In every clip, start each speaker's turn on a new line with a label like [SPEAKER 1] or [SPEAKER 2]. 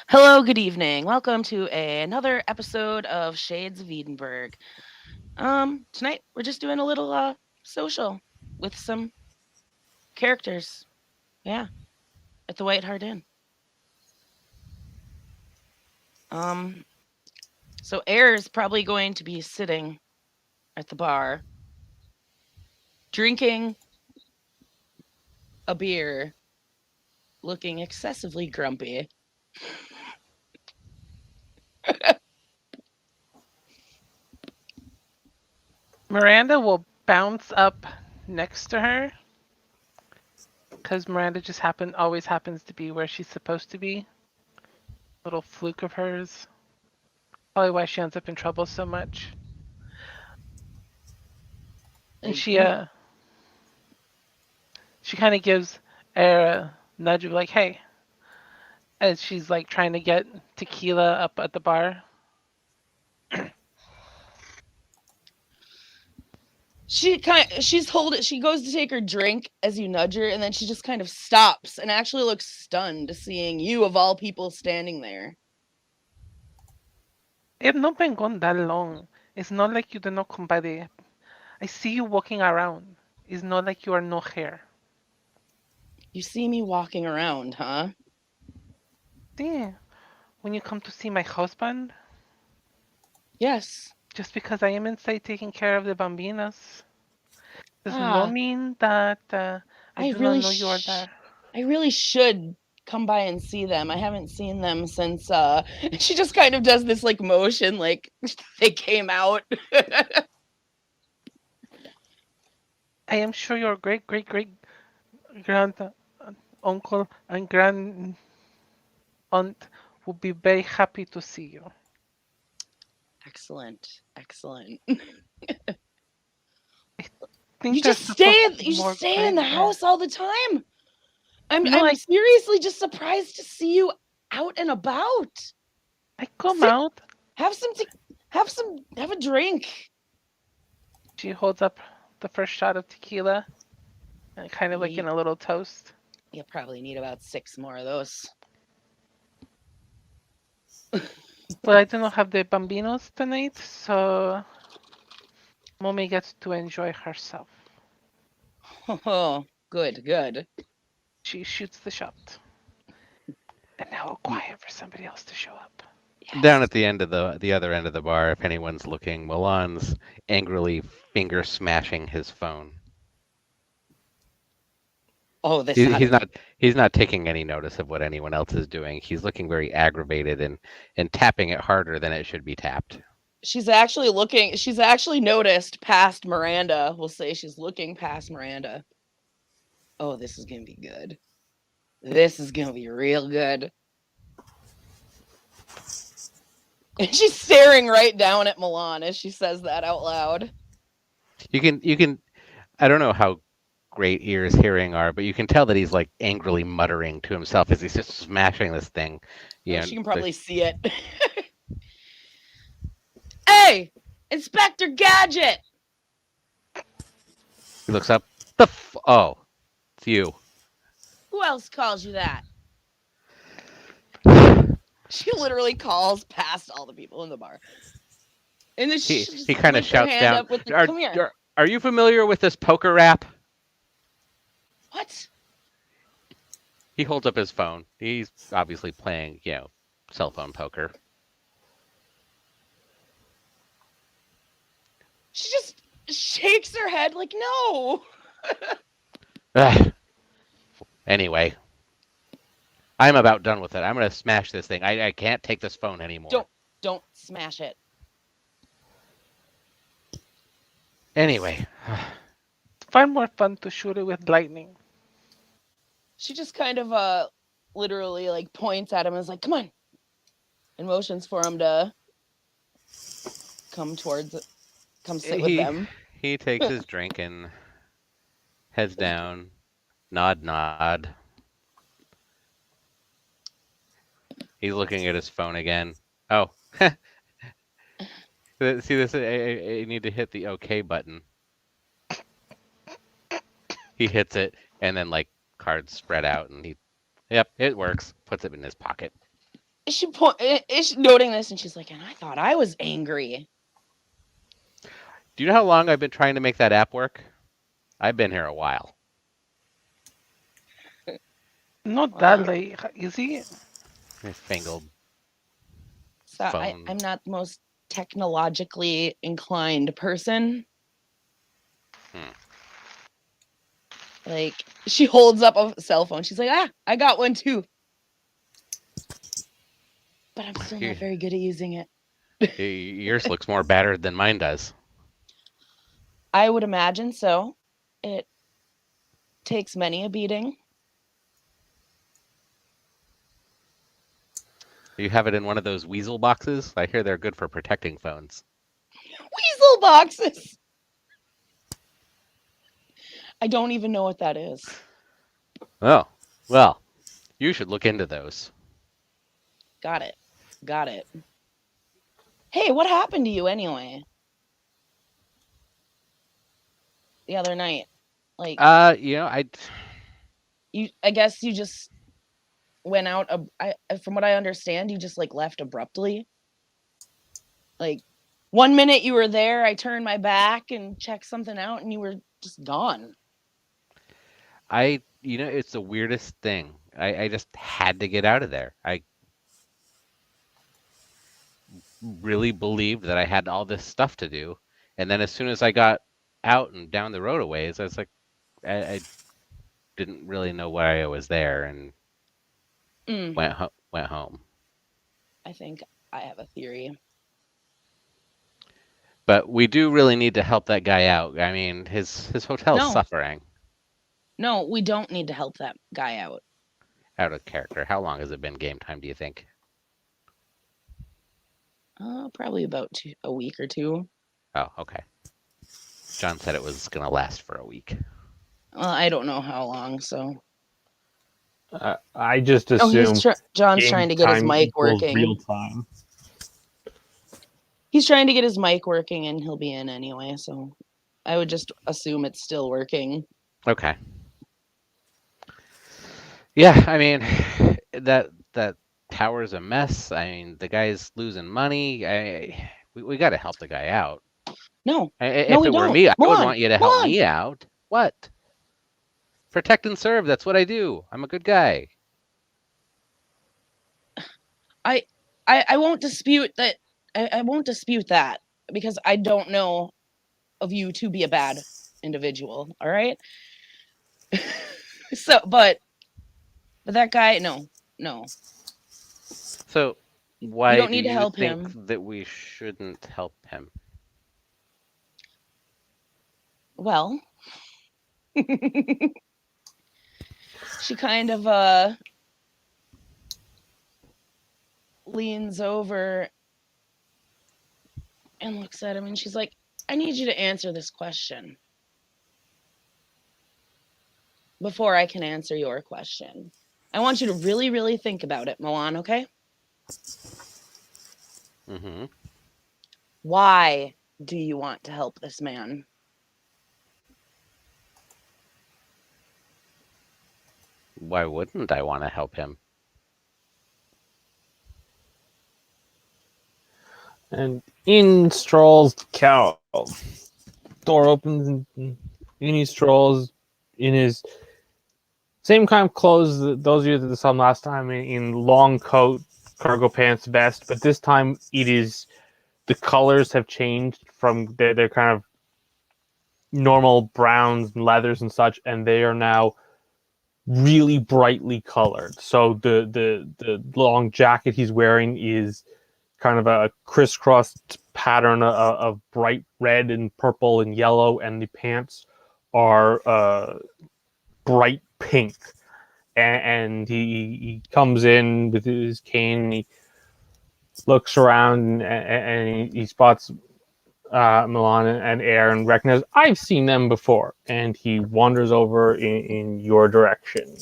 [SPEAKER 1] Hello, good evening. Welcome to another episode of Shades of Edinburgh. Tonight we're just doing a little social with some characters. Yeah, at the White Hart Inn. Um, so Air is probably going to be sitting at the bar, drinking a beer, looking excessively grumpy.
[SPEAKER 2] Miranda will bounce up next to her because Miranda just always happens to be where she's supposed to be. Little fluke of hers. Probably why she ends up in trouble so much. And
[SPEAKER 1] Like,
[SPEAKER 2] she kind of gives Air a nudge of like, hey, as she's like trying to get tequila up at the bar.
[SPEAKER 1] she goes to take her drink as you nudge her, and then she just kind of stops and actually looks stunned seeing you of all people standing there.
[SPEAKER 2] I've not been gone that long. It's not like you do not come by the. I see you walking around. It's not like you are no here.
[SPEAKER 1] You see me walking around, huh?
[SPEAKER 2] See, when you come to see my husband,
[SPEAKER 1] Yes.
[SPEAKER 2] just because I am inside taking care of the bambinas does not
[SPEAKER 1] Ah,
[SPEAKER 2] mean that I
[SPEAKER 1] I
[SPEAKER 2] do not
[SPEAKER 1] really
[SPEAKER 2] know you are
[SPEAKER 1] sh-
[SPEAKER 2] there.
[SPEAKER 1] I really should come by and see them. I haven't seen them since she just kind of does this like motion like they came out.
[SPEAKER 2] I am sure your great great great grand uncle and grand aunt will be very happy to see you.
[SPEAKER 1] Excellent. Excellent.
[SPEAKER 2] I think there's supposed to be
[SPEAKER 1] You just
[SPEAKER 2] more
[SPEAKER 1] stay in the
[SPEAKER 2] great grand.
[SPEAKER 1] house all the time.
[SPEAKER 2] No,
[SPEAKER 1] I'm seriously just surprised to see you out and about.
[SPEAKER 2] I come
[SPEAKER 1] Sit,
[SPEAKER 2] out.
[SPEAKER 1] have some have a drink.
[SPEAKER 2] She holds up the first shot of tequila and kind of like
[SPEAKER 1] You,
[SPEAKER 2] in a little toast.
[SPEAKER 1] you'll probably need about 6 more of those.
[SPEAKER 2] Well, I do not have the bambinos tonight, so mommy gets to enjoy herself.
[SPEAKER 1] Oh, good, good.
[SPEAKER 2] She shoots the shot. And now quiet for somebody else to show up.
[SPEAKER 3] Down
[SPEAKER 1] Yes.
[SPEAKER 3] at the end of the other end of the bar, if anyone's looking, Milan's angrily finger smashing his phone.
[SPEAKER 1] Oh, this
[SPEAKER 3] He,
[SPEAKER 1] ought
[SPEAKER 3] he's
[SPEAKER 1] to
[SPEAKER 3] not he's not taking any notice of what anyone else is doing. He's looking very aggravated and tapping it harder than it should be tapped.
[SPEAKER 1] she's actually noticed past Miranda. We'll say she's looking past Miranda. Oh, this is gonna be good. This is gonna be real good. And she's staring right down at Milan as she says that out loud.
[SPEAKER 3] You can I don't know how great ears hearing are, but you can tell that he's like angrily muttering to himself as he's just smashing this thing.
[SPEAKER 1] Oh,
[SPEAKER 3] You know,
[SPEAKER 1] she can probably see it. Hey, Inspector Gadget!
[SPEAKER 3] he looks up. Oh, it's you.
[SPEAKER 1] Who else calls you that? She literally calls past all the people in the bar. And then
[SPEAKER 3] He
[SPEAKER 1] she
[SPEAKER 3] he
[SPEAKER 1] just
[SPEAKER 3] kind of
[SPEAKER 1] flipped her
[SPEAKER 3] shouts
[SPEAKER 1] hand
[SPEAKER 3] down.
[SPEAKER 1] up with the
[SPEAKER 3] Are,
[SPEAKER 1] come here.
[SPEAKER 3] are you familiar with this poker rap?
[SPEAKER 1] What?
[SPEAKER 3] He holds up his phone. He's obviously playing, cell phone poker.
[SPEAKER 1] She just shakes her head like, no.
[SPEAKER 3] Ugh. Anyway, I'm about done with it. I'm gonna smash this thing. I can't take this phone anymore.
[SPEAKER 1] Don't don't smash it.
[SPEAKER 3] Anyway,
[SPEAKER 2] It's far more fun to shoot it with lightning.
[SPEAKER 1] She just kind of literally like points at him and is like, come on, and motions for him to come towards come sit with
[SPEAKER 3] he
[SPEAKER 1] them.
[SPEAKER 3] he takes his drink and heads down. Nod, nod. He's looking at his phone again. Oh, see this? I need to hit the OK button. He hits it, and then like cards spread out, and yep, it works. Puts it in his pocket.
[SPEAKER 1] is she noting this, and she's like, and I thought I was angry.
[SPEAKER 3] Do you know how long I've been trying to make that app work? I've been here a while.
[SPEAKER 2] Not that
[SPEAKER 1] Well,
[SPEAKER 2] late, is he?
[SPEAKER 3] Fangled
[SPEAKER 1] so
[SPEAKER 3] phone.
[SPEAKER 1] I'm not the most technologically inclined person.
[SPEAKER 3] Hmm.
[SPEAKER 1] Like, she holds up a cell phone. She's like, I got one too. But I'm still not very good at using it.
[SPEAKER 3] Yours looks more battered than mine does.
[SPEAKER 1] I would imagine so. It takes many a beating.
[SPEAKER 3] You have it in one of those weasel boxes? I hear they're good for protecting phones.
[SPEAKER 1] Weasel boxes! I don't even know what that is.
[SPEAKER 3] Oh, well, you should look into those.
[SPEAKER 1] Got it. Got it. Hey, what happened to you anyway? The other night? Like,
[SPEAKER 3] I
[SPEAKER 1] I guess you just went out. From what I understand, you just like left abruptly. Like, 1 minute you were there, I turned my back and checked something out, and you were just gone.
[SPEAKER 3] it's the weirdest thing. I just had to get out of there. I really believed that I had all this stuff to do, and then as soon as I got out and down the road a ways, I was like, I didn't really know why I was there, and
[SPEAKER 1] Mm,
[SPEAKER 3] went home.
[SPEAKER 1] I think I have a theory.
[SPEAKER 3] But we do really need to help that guy out. I mean, his hotel's
[SPEAKER 1] No,
[SPEAKER 3] suffering.
[SPEAKER 1] no, we don't need to help that guy out.
[SPEAKER 3] Out of character. How long has it been game time, do you think?
[SPEAKER 1] Probably about a week or two.
[SPEAKER 3] Oh, okay. John said it was going to last for a week.
[SPEAKER 1] I don't know how long, so.
[SPEAKER 4] I just
[SPEAKER 1] Oh,
[SPEAKER 4] assume
[SPEAKER 1] John's
[SPEAKER 4] game
[SPEAKER 1] trying to get his
[SPEAKER 4] time
[SPEAKER 1] mic
[SPEAKER 4] equals real
[SPEAKER 1] working.
[SPEAKER 4] time.
[SPEAKER 1] He's trying to get his mic working, and he'll be in anyway, so I would just assume it's still working.
[SPEAKER 3] Okay. Yeah, I mean, that tower's a mess. I mean, the guy's losing money. We got to help the guy out.
[SPEAKER 1] No, no,
[SPEAKER 3] If
[SPEAKER 1] we
[SPEAKER 3] it were
[SPEAKER 1] don't.
[SPEAKER 3] me, I would
[SPEAKER 1] Milan,
[SPEAKER 3] want you to help
[SPEAKER 1] Milan.
[SPEAKER 3] me out. What? Protect and serve. That's what I do. I'm a good guy.
[SPEAKER 1] I, I won't dispute that. I won't dispute that because I don't know of you to be a bad individual. All right. So, but that guy, no, no,
[SPEAKER 3] So,
[SPEAKER 1] you
[SPEAKER 3] why
[SPEAKER 1] don't
[SPEAKER 3] do
[SPEAKER 1] need to
[SPEAKER 3] you
[SPEAKER 1] help
[SPEAKER 3] think
[SPEAKER 1] him.
[SPEAKER 3] that we shouldn't help him?
[SPEAKER 1] Well, she kind of leans over and looks at him, and she's like, I need you to answer this question before I can answer your question. I want you to really, really think about it, Milan, okay?
[SPEAKER 3] Mm-hmm.
[SPEAKER 1] Why do you want to help this man?
[SPEAKER 3] Why wouldn't I want to help him?
[SPEAKER 4] And in strolls Cal. Door opens and in he strolls in his same kind of clothes that those of you that saw him last time in long coat, cargo pants, vest, but this time it is the colors have changed from they're kind of normal browns and leathers and such, and they are now really brightly colored. So the long jacket he's wearing is kind of a crisscrossed pattern of bright red and purple and yellow, and the pants are bright pink. And he comes in with his cane. And he looks around and he spots Milan and Air and recognizes I've seen them before. And he wanders over in your direction.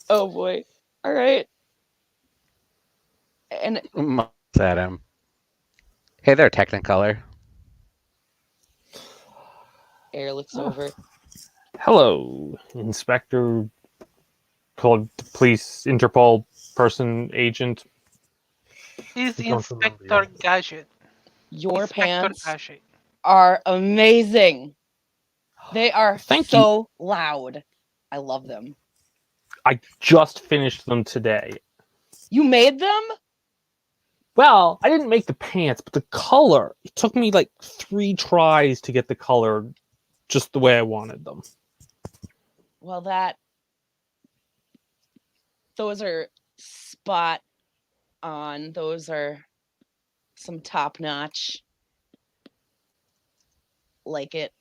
[SPEAKER 1] Oh boy. All right. And
[SPEAKER 3] At him. Hey there, Technicolor.
[SPEAKER 1] Air looks over.
[SPEAKER 4] Hello, Inspector, called police, Interpol person, agent.
[SPEAKER 2] Is
[SPEAKER 4] I don't remember yet.
[SPEAKER 2] Inspector Gadget.
[SPEAKER 1] Your
[SPEAKER 2] Inspector
[SPEAKER 1] pants
[SPEAKER 2] Gadget.
[SPEAKER 1] are amazing. They are
[SPEAKER 4] Thank you.
[SPEAKER 1] so loud. I love them.
[SPEAKER 4] I just finished them today.
[SPEAKER 1] You made them?
[SPEAKER 4] Well, I didn't make the pants, but the color. It took me like 3 tries to get the color just the way I wanted them.
[SPEAKER 1] Well, those are spot on. Those are some top notch. Like it.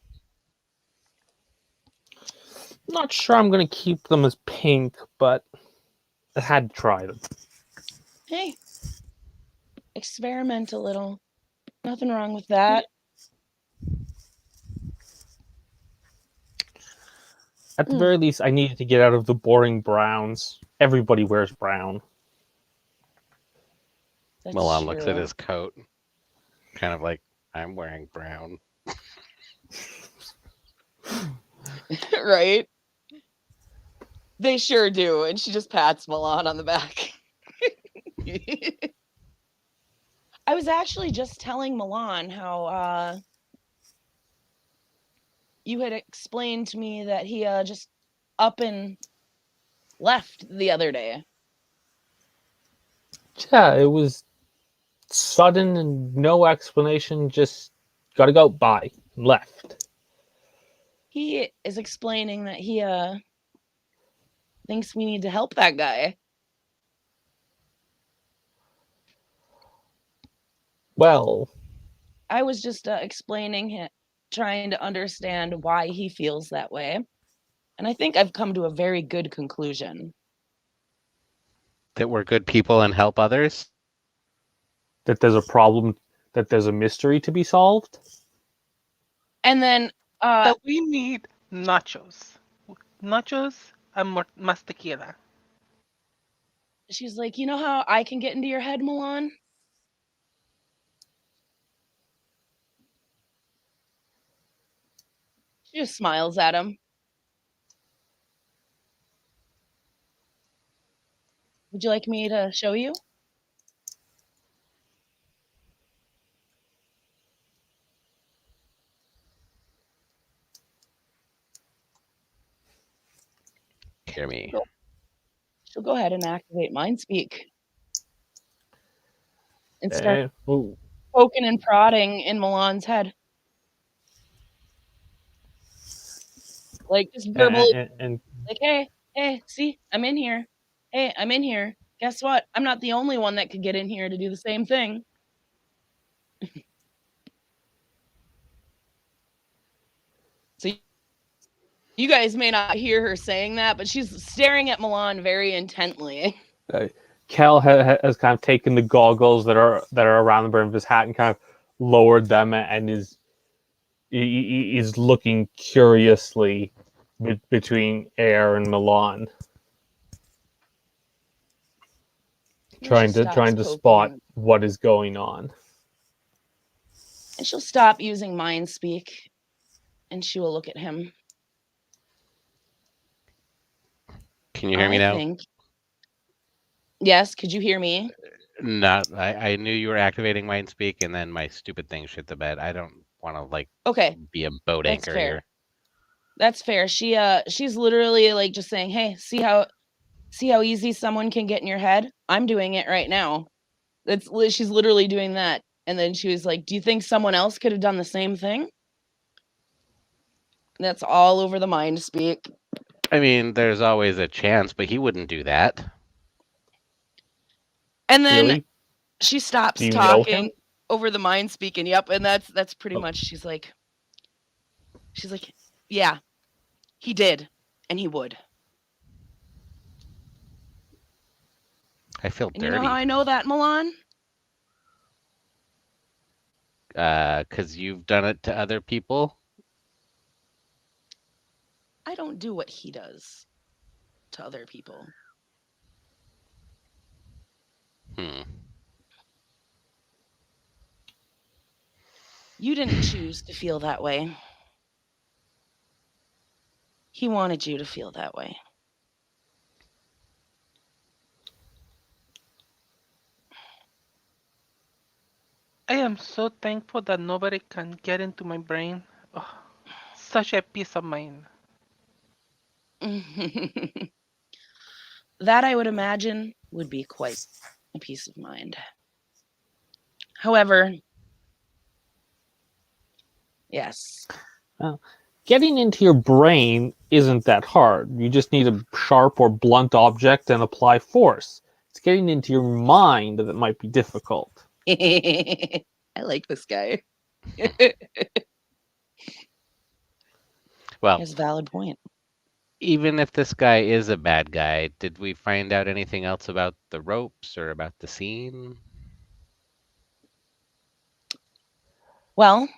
[SPEAKER 4] Not sure I'm gonna keep them as pink, but I had to try them.
[SPEAKER 1] Hey, experiment a little. Nothing wrong with that.
[SPEAKER 4] At the
[SPEAKER 1] Mm,
[SPEAKER 4] very least, I needed to get out of the boring browns. Everybody wears brown.
[SPEAKER 1] that's
[SPEAKER 3] Milan looks at
[SPEAKER 1] true.
[SPEAKER 3] his coat, kind of like, I'm wearing brown.
[SPEAKER 1] Right? They sure do. And she just pats Milan on the back. I was actually just telling Milan how you had explained to me that he just up and left the other day.
[SPEAKER 4] Yeah, it was sudden and no explanation. Just gotta go. Bye. Left.
[SPEAKER 1] He is explaining that he thinks we need to help that guy.
[SPEAKER 4] Well,
[SPEAKER 1] I was just explaining it, trying to understand why he feels that way. And I think I've come to a very good conclusion.
[SPEAKER 3] That we're good people and help others.
[SPEAKER 4] that there's a problem. That there's a mystery to be solved.
[SPEAKER 1] And then
[SPEAKER 2] That we need nachos. Nachos and más tequila.
[SPEAKER 1] she's like, you know how I can get into your head, Milan? She just smiles at him. Would you like me to show you?
[SPEAKER 3] Hear me.
[SPEAKER 1] She'll go ahead and activate Mind Speak and start
[SPEAKER 4] Ooh.
[SPEAKER 1] poking and prodding in Milan's head. Like just verbally,
[SPEAKER 4] And
[SPEAKER 1] like, hey, see, I'm in here. Hey, I'm in here. Guess what? I'm not the only one that could get in here to do the same thing. So you guys may not hear her saying that, but she's staring at Milan very intently.
[SPEAKER 4] Cal has kind of taken the goggles that are around the brim of his hat and kind of lowered them and is looking curiously between Air and Milan,
[SPEAKER 1] And she stops
[SPEAKER 4] trying to
[SPEAKER 1] poking
[SPEAKER 4] spot
[SPEAKER 1] him.
[SPEAKER 4] what is going on.
[SPEAKER 1] And she'll stop using Mind Speak and she will look at him.
[SPEAKER 3] Can you hear me
[SPEAKER 1] I
[SPEAKER 3] now?
[SPEAKER 1] think. Yes, could you hear me?
[SPEAKER 3] Not. I knew you were activating Mind Speak, and then my stupid thing shit the bed. I don't want to like
[SPEAKER 1] Okay,
[SPEAKER 3] be a boat
[SPEAKER 1] that's
[SPEAKER 3] anchor
[SPEAKER 1] fair.
[SPEAKER 3] here.
[SPEAKER 1] That's fair. She's literally like just saying, "Hey, see how easy someone can get in your head? I'm doing it right now." She's literally doing that. And then she was like, "Do you think someone else could have done the same thing?" That's all over the Mind Speak.
[SPEAKER 3] I mean, there's always a chance, but he wouldn't do that.
[SPEAKER 1] And then
[SPEAKER 4] Really?
[SPEAKER 1] she
[SPEAKER 4] Do
[SPEAKER 1] stops
[SPEAKER 4] you know him?
[SPEAKER 1] talking over the Mind Speak and yep, and that's pretty
[SPEAKER 4] Oh.
[SPEAKER 1] much she's like, "Yeah, he did and he would."
[SPEAKER 3] I feel
[SPEAKER 1] And you know how
[SPEAKER 3] dirty.
[SPEAKER 1] I know that, Milan?
[SPEAKER 3] Because you've done it to other people.
[SPEAKER 1] I don't do what he does to other people.
[SPEAKER 3] Hmm.
[SPEAKER 1] You didn't choose to feel that way. He wanted you to feel that way.
[SPEAKER 2] I am so thankful that nobody can get into my brain. Oh, such a peace of mind.
[SPEAKER 1] That I would imagine would be quite a peace of mind. However, yes.
[SPEAKER 4] Well, getting into your brain isn't that hard. You just need a sharp or blunt object and apply force. It's getting into your mind that might be difficult.
[SPEAKER 1] I like this guy.
[SPEAKER 3] Well,
[SPEAKER 1] His valid point.
[SPEAKER 3] even if this guy is a bad guy, did we find out anything else about the ropes or about the scene?
[SPEAKER 1] Well,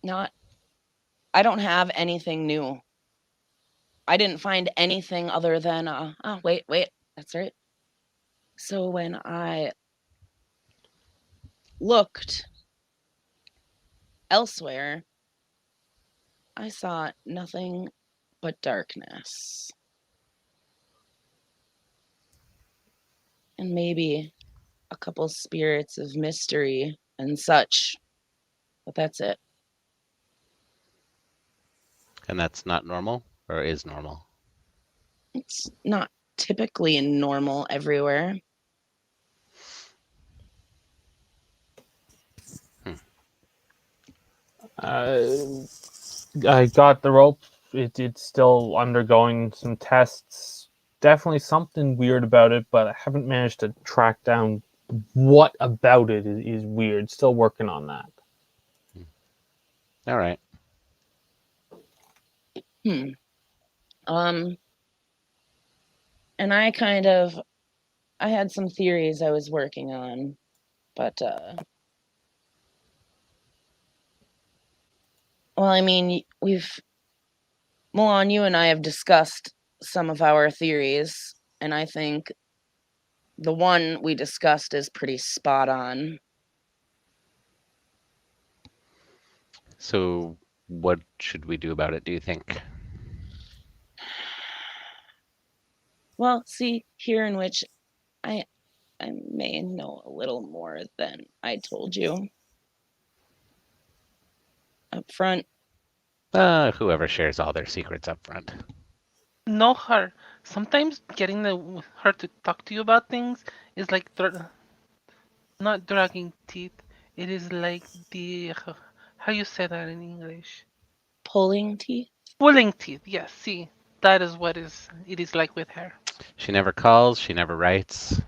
[SPEAKER 1] not I don't have anything new. I didn't find anything other than wait, that's right. So when I looked elsewhere, I saw nothing but darkness. And maybe a couple spirits of mystery and such. But that's it.
[SPEAKER 3] And that's not normal or is normal?
[SPEAKER 1] It's not typically normal everywhere.
[SPEAKER 3] Hmm.
[SPEAKER 4] Uh, I got the rope. It's still undergoing some tests. Definitely something weird about it, but I haven't managed to track down what about it is weird. Still working on that.
[SPEAKER 3] All right.
[SPEAKER 1] Hmm. Um, and I had some theories I was working on, but well, I mean, Milan, you and I have discussed some of our theories, and I think the one we discussed is pretty spot on.
[SPEAKER 3] So, what should we do about it, do you think?
[SPEAKER 1] Well, see, here in which I I may know a little more than I told you up front.
[SPEAKER 3] Whoever shares all their secrets up front.
[SPEAKER 2] Know her. Sometimes getting her to talk to you about things is like not dragging teeth. It is like the how you say that in English?
[SPEAKER 1] Pulling teeth.
[SPEAKER 2] Pulling teeth. Yes, see, that is what it is like with her.
[SPEAKER 3] She never calls, she never writes.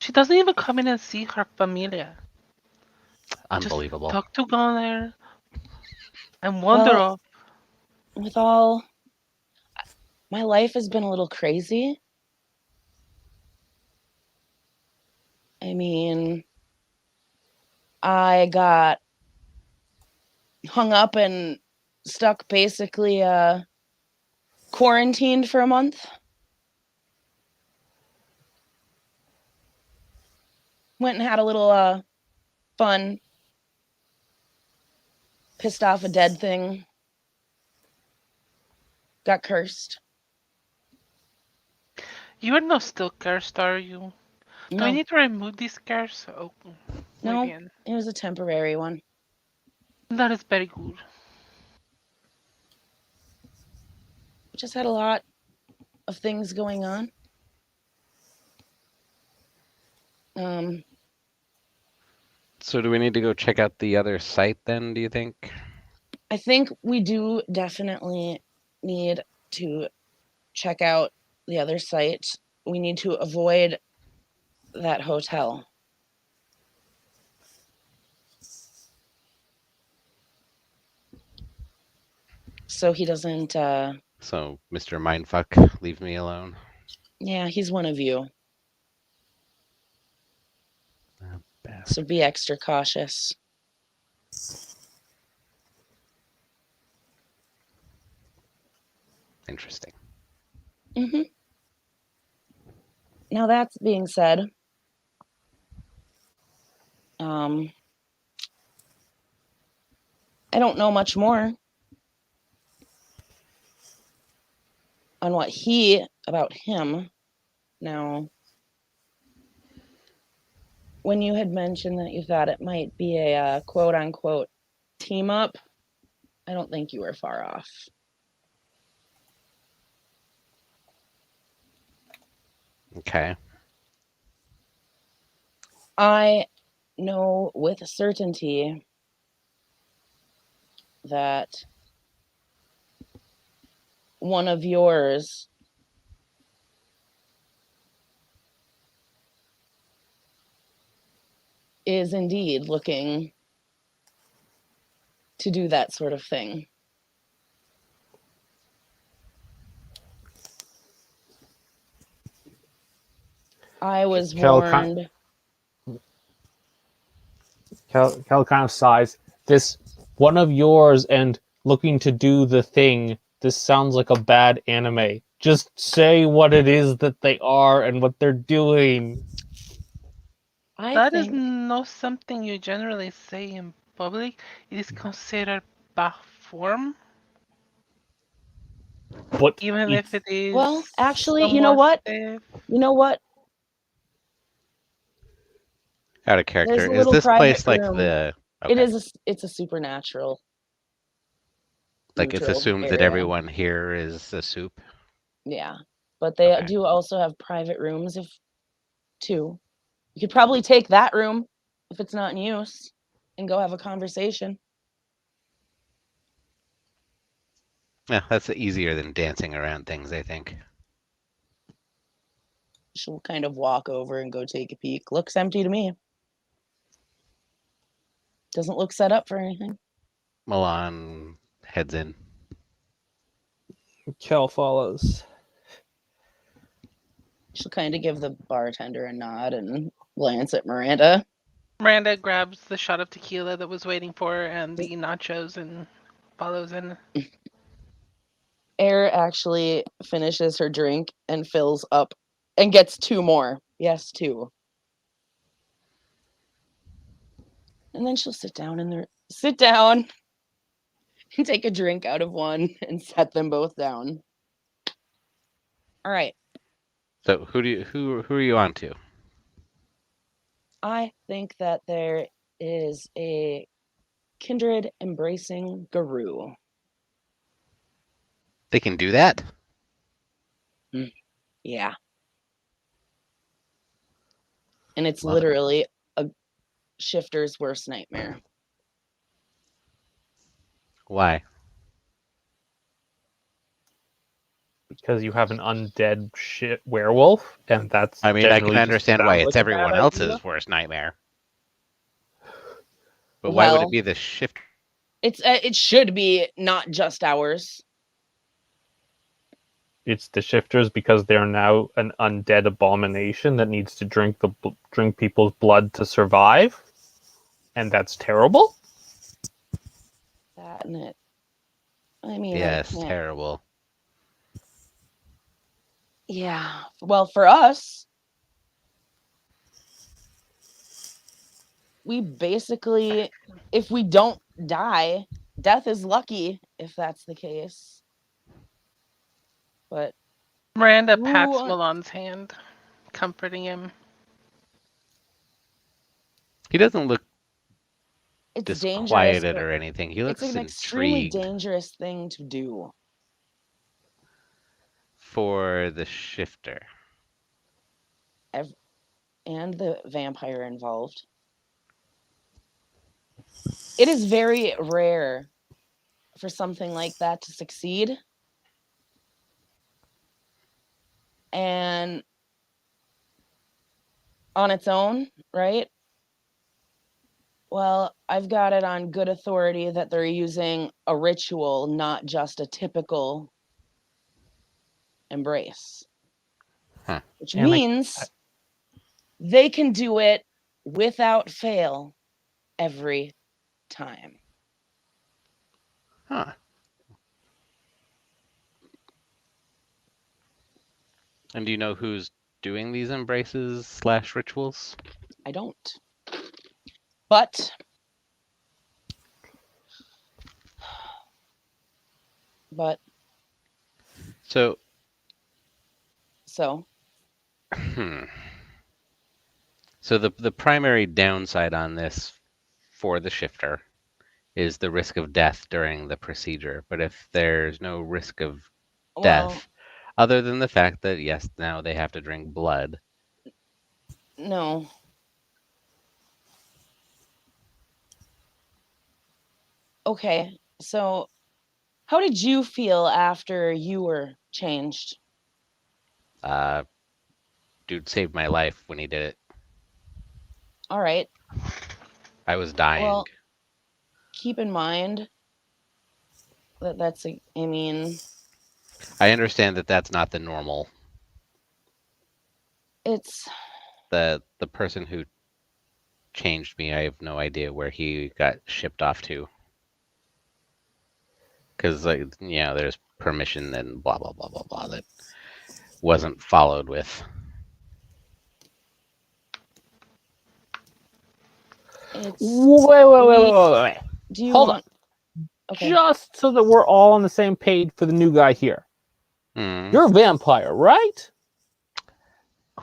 [SPEAKER 2] She doesn't even come in and see her familia. Just
[SPEAKER 3] Unbelievable.
[SPEAKER 2] talk to go there and wander
[SPEAKER 1] Well,
[SPEAKER 2] off.
[SPEAKER 1] with all my life has been a little crazy. I mean, I got hung up and stuck basically quarantined for a month. Went and had a little fun, pissed off a dead thing, got cursed.
[SPEAKER 2] You are not still cursed, are you? Do I
[SPEAKER 1] No,
[SPEAKER 2] need to remove these curse? Oh, muy
[SPEAKER 1] no,
[SPEAKER 2] bien.
[SPEAKER 1] it was a temporary one.
[SPEAKER 2] That is very good.
[SPEAKER 1] Just had a lot of things going on. Um,
[SPEAKER 3] So, do we need to go check out the other site then, do you think?
[SPEAKER 1] I think we do definitely need to check out the other site. We need to avoid that hotel. So he doesn't,
[SPEAKER 3] So, Mr. Mindfuck, leave me alone.
[SPEAKER 1] yeah, he's one of you. So
[SPEAKER 3] Bastard.
[SPEAKER 1] be extra cautious.
[SPEAKER 3] Interesting.
[SPEAKER 1] Hmm. Now, that's being said, um, I don't know much more on about him. Now, when you had mentioned that you thought it might be a quote unquote team up, I don't think you were far off.
[SPEAKER 3] Okay.
[SPEAKER 1] I know with certainty that one of yours is indeed looking to do that sort of thing. I was
[SPEAKER 4] Kel,
[SPEAKER 1] warned.
[SPEAKER 4] Kel kind of sighs. This one of yours and looking to do the thing. This sounds like a bad anime. Just say what it is that they are and what they're doing.
[SPEAKER 1] I
[SPEAKER 2] That is
[SPEAKER 1] think
[SPEAKER 2] not something you generally say in public. It is considered bad form,
[SPEAKER 4] But
[SPEAKER 2] even if
[SPEAKER 4] it's
[SPEAKER 2] it is
[SPEAKER 1] well, actually, you know
[SPEAKER 2] somewhat
[SPEAKER 1] what?
[SPEAKER 2] safe.
[SPEAKER 1] You know what?
[SPEAKER 3] Out of
[SPEAKER 1] There's
[SPEAKER 3] character.
[SPEAKER 1] a
[SPEAKER 3] Is
[SPEAKER 1] little
[SPEAKER 3] this
[SPEAKER 1] private
[SPEAKER 3] place like
[SPEAKER 1] room.
[SPEAKER 3] the?
[SPEAKER 1] It
[SPEAKER 3] Okay.
[SPEAKER 1] is it's a supernatural
[SPEAKER 3] Like it's
[SPEAKER 1] neutral
[SPEAKER 3] assumed that
[SPEAKER 1] area.
[SPEAKER 3] everyone here is a soup.
[SPEAKER 1] Yeah. But they
[SPEAKER 3] Okay.
[SPEAKER 1] do also have private rooms if too. You could probably take that room if it's not in use and go have a conversation.
[SPEAKER 3] Yeah, that's easier than dancing around things, I think.
[SPEAKER 1] She'll kind of walk over and go take a peek. Looks empty to me. Doesn't look set up for anything.
[SPEAKER 3] Milan heads in.
[SPEAKER 4] Kel follows.
[SPEAKER 1] She'll kind of give the bartender a nod and glance at Miranda.
[SPEAKER 2] Miranda grabs the shot of tequila that was waiting for her and the nachos and follows in.
[SPEAKER 1] Air actually finishes her drink and fills up and gets two more. Yes, two. And then she'll sit down and take a drink out of one and set them both down. All right.
[SPEAKER 3] So who are you on to?
[SPEAKER 1] I think that there is a kindred embracing guru.
[SPEAKER 3] They can do that?
[SPEAKER 1] Yeah. And it's
[SPEAKER 3] Well,
[SPEAKER 1] literally a shifter's worst nightmare.
[SPEAKER 3] why?
[SPEAKER 4] Because you have an undead shit werewolf, and that's
[SPEAKER 3] I mean, I can
[SPEAKER 4] generally just
[SPEAKER 3] understand why
[SPEAKER 4] sounds
[SPEAKER 3] it's
[SPEAKER 4] like a bad
[SPEAKER 3] everyone
[SPEAKER 4] idea.
[SPEAKER 3] else's worst nightmare. But why would it
[SPEAKER 1] Well,
[SPEAKER 3] be the shift?
[SPEAKER 1] it should be not just ours.
[SPEAKER 4] It's the shifters because they're now an undead abomination that needs to drink people's blood to survive, and that's terrible.
[SPEAKER 1] That and it. I mean, I
[SPEAKER 3] Yes,
[SPEAKER 1] can't.
[SPEAKER 3] terrible.
[SPEAKER 1] Yeah. Well, for us, we basically, if we don't die, death is lucky if that's the case. But
[SPEAKER 2] Miranda pats
[SPEAKER 1] who?
[SPEAKER 2] Milan's hand, comforting him.
[SPEAKER 3] He doesn't look
[SPEAKER 1] It's dangerous,
[SPEAKER 3] disquieted
[SPEAKER 1] but
[SPEAKER 3] or anything. He
[SPEAKER 1] it's
[SPEAKER 3] looks
[SPEAKER 1] an extremely
[SPEAKER 3] intrigued
[SPEAKER 1] dangerous thing to do.
[SPEAKER 3] for the shifter.
[SPEAKER 1] And the vampire involved. It is very rare for something like that to succeed. And on its own, right? Well, I've got it on good authority that they're using a ritual, not just a typical embrace,
[SPEAKER 3] Huh.
[SPEAKER 1] which
[SPEAKER 4] And
[SPEAKER 1] means they can do it without fail every time.
[SPEAKER 3] Huh. And do you know who's doing these embraces slash rituals?
[SPEAKER 1] I don't. But, but,
[SPEAKER 3] So,
[SPEAKER 1] so,
[SPEAKER 3] hmm. So the primary downside on this for the shifter is the risk of death during the procedure. But if there's no risk of
[SPEAKER 1] Well,
[SPEAKER 3] death, other than the fact that yes, now they have to drink blood.
[SPEAKER 1] no. Okay. So, how did you feel after you were changed?
[SPEAKER 3] Uh, Dude saved my life when he did it.
[SPEAKER 1] All right.
[SPEAKER 3] I was dying.
[SPEAKER 1] Well, keep in mind that I mean,
[SPEAKER 3] I understand that that's not the normal.
[SPEAKER 1] it's
[SPEAKER 3] The person who changed me, I have no idea where he got shipped off to. Because there's permission and blah blah blah blah blah that wasn't followed with.
[SPEAKER 1] it's
[SPEAKER 4] Wait.
[SPEAKER 1] do you
[SPEAKER 4] Hold on.
[SPEAKER 1] want okay.
[SPEAKER 4] Just so that we're all on the same page for the new guy here.
[SPEAKER 3] Hmm,
[SPEAKER 4] You're a vampire, right?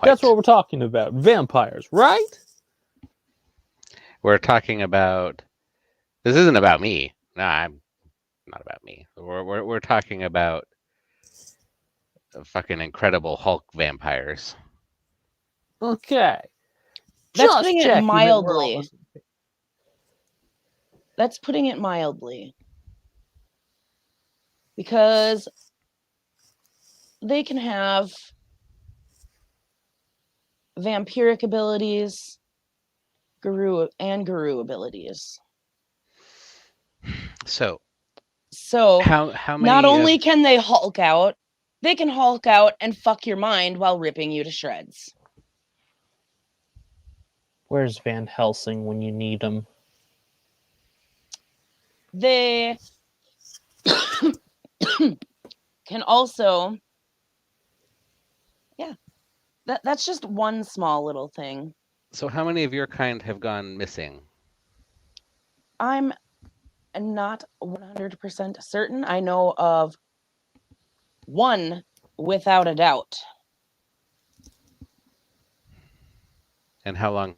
[SPEAKER 4] That's
[SPEAKER 3] quite.
[SPEAKER 4] what we're talking about. Vampires, right?
[SPEAKER 3] We're talking about. This isn't about me. No, I'm not about me. We're talking about fucking Incredible Hulk vampires.
[SPEAKER 4] Okay.
[SPEAKER 1] That's
[SPEAKER 4] Just
[SPEAKER 1] putting it
[SPEAKER 4] checking that we're all on the
[SPEAKER 1] mildly.
[SPEAKER 4] same page.
[SPEAKER 1] That's putting it mildly. Because they can have vampiric abilities, guru abilities.
[SPEAKER 3] So
[SPEAKER 1] So
[SPEAKER 3] how
[SPEAKER 1] not
[SPEAKER 3] many
[SPEAKER 1] only
[SPEAKER 3] of
[SPEAKER 1] can they can Hulk out and fuck your mind while ripping you to shreds.
[SPEAKER 4] Where's Van Helsing when you need him?
[SPEAKER 1] They can also, yeah, that's just one small little thing.
[SPEAKER 3] so how many of your kind have gone missing?
[SPEAKER 1] I'm not 100% certain. I know of one without a doubt.
[SPEAKER 3] And how long?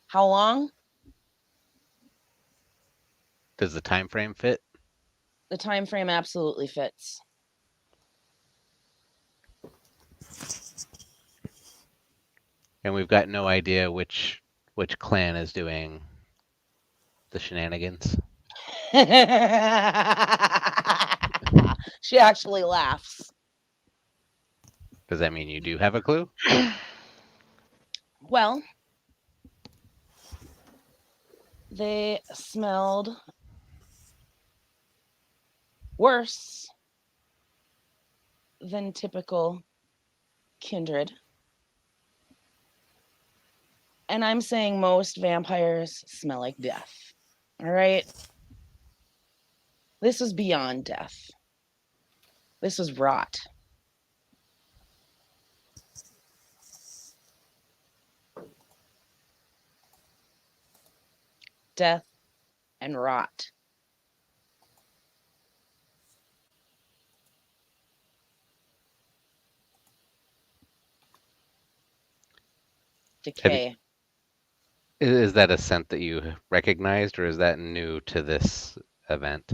[SPEAKER 1] How long?
[SPEAKER 3] Does the time frame fit?
[SPEAKER 1] The time frame absolutely fits.
[SPEAKER 3] And we've got no idea which clan is doing the shenanigans.
[SPEAKER 1] She actually laughs.
[SPEAKER 3] Does that mean you do have a clue?
[SPEAKER 1] Well, they smelled worse than typical kindred. And I'm saying most vampires smell like death. All right? This was beyond death. This was rot. Death and rot.
[SPEAKER 3] Have you,
[SPEAKER 1] Decay.
[SPEAKER 3] is that a scent that you recognized, or is that new to this event?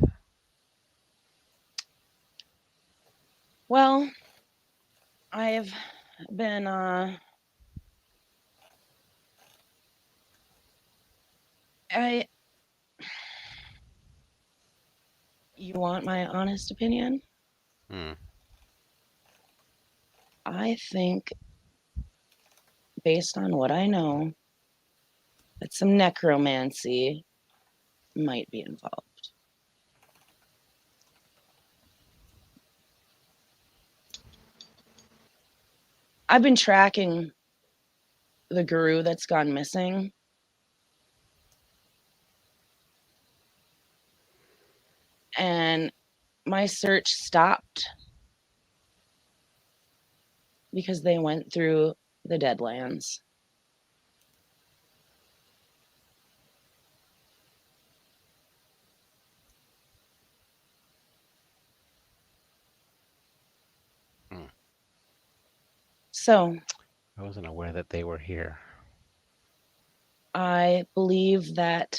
[SPEAKER 1] Well, I've been I you want my honest opinion?
[SPEAKER 3] Hmm.
[SPEAKER 1] I think based on what I know that some necromancy might be involved. I've been tracking the guru that's gone missing. And my search stopped because they went through the Deadlands.
[SPEAKER 3] Hmm.
[SPEAKER 1] So
[SPEAKER 3] I wasn't aware that they were here.
[SPEAKER 1] I believe that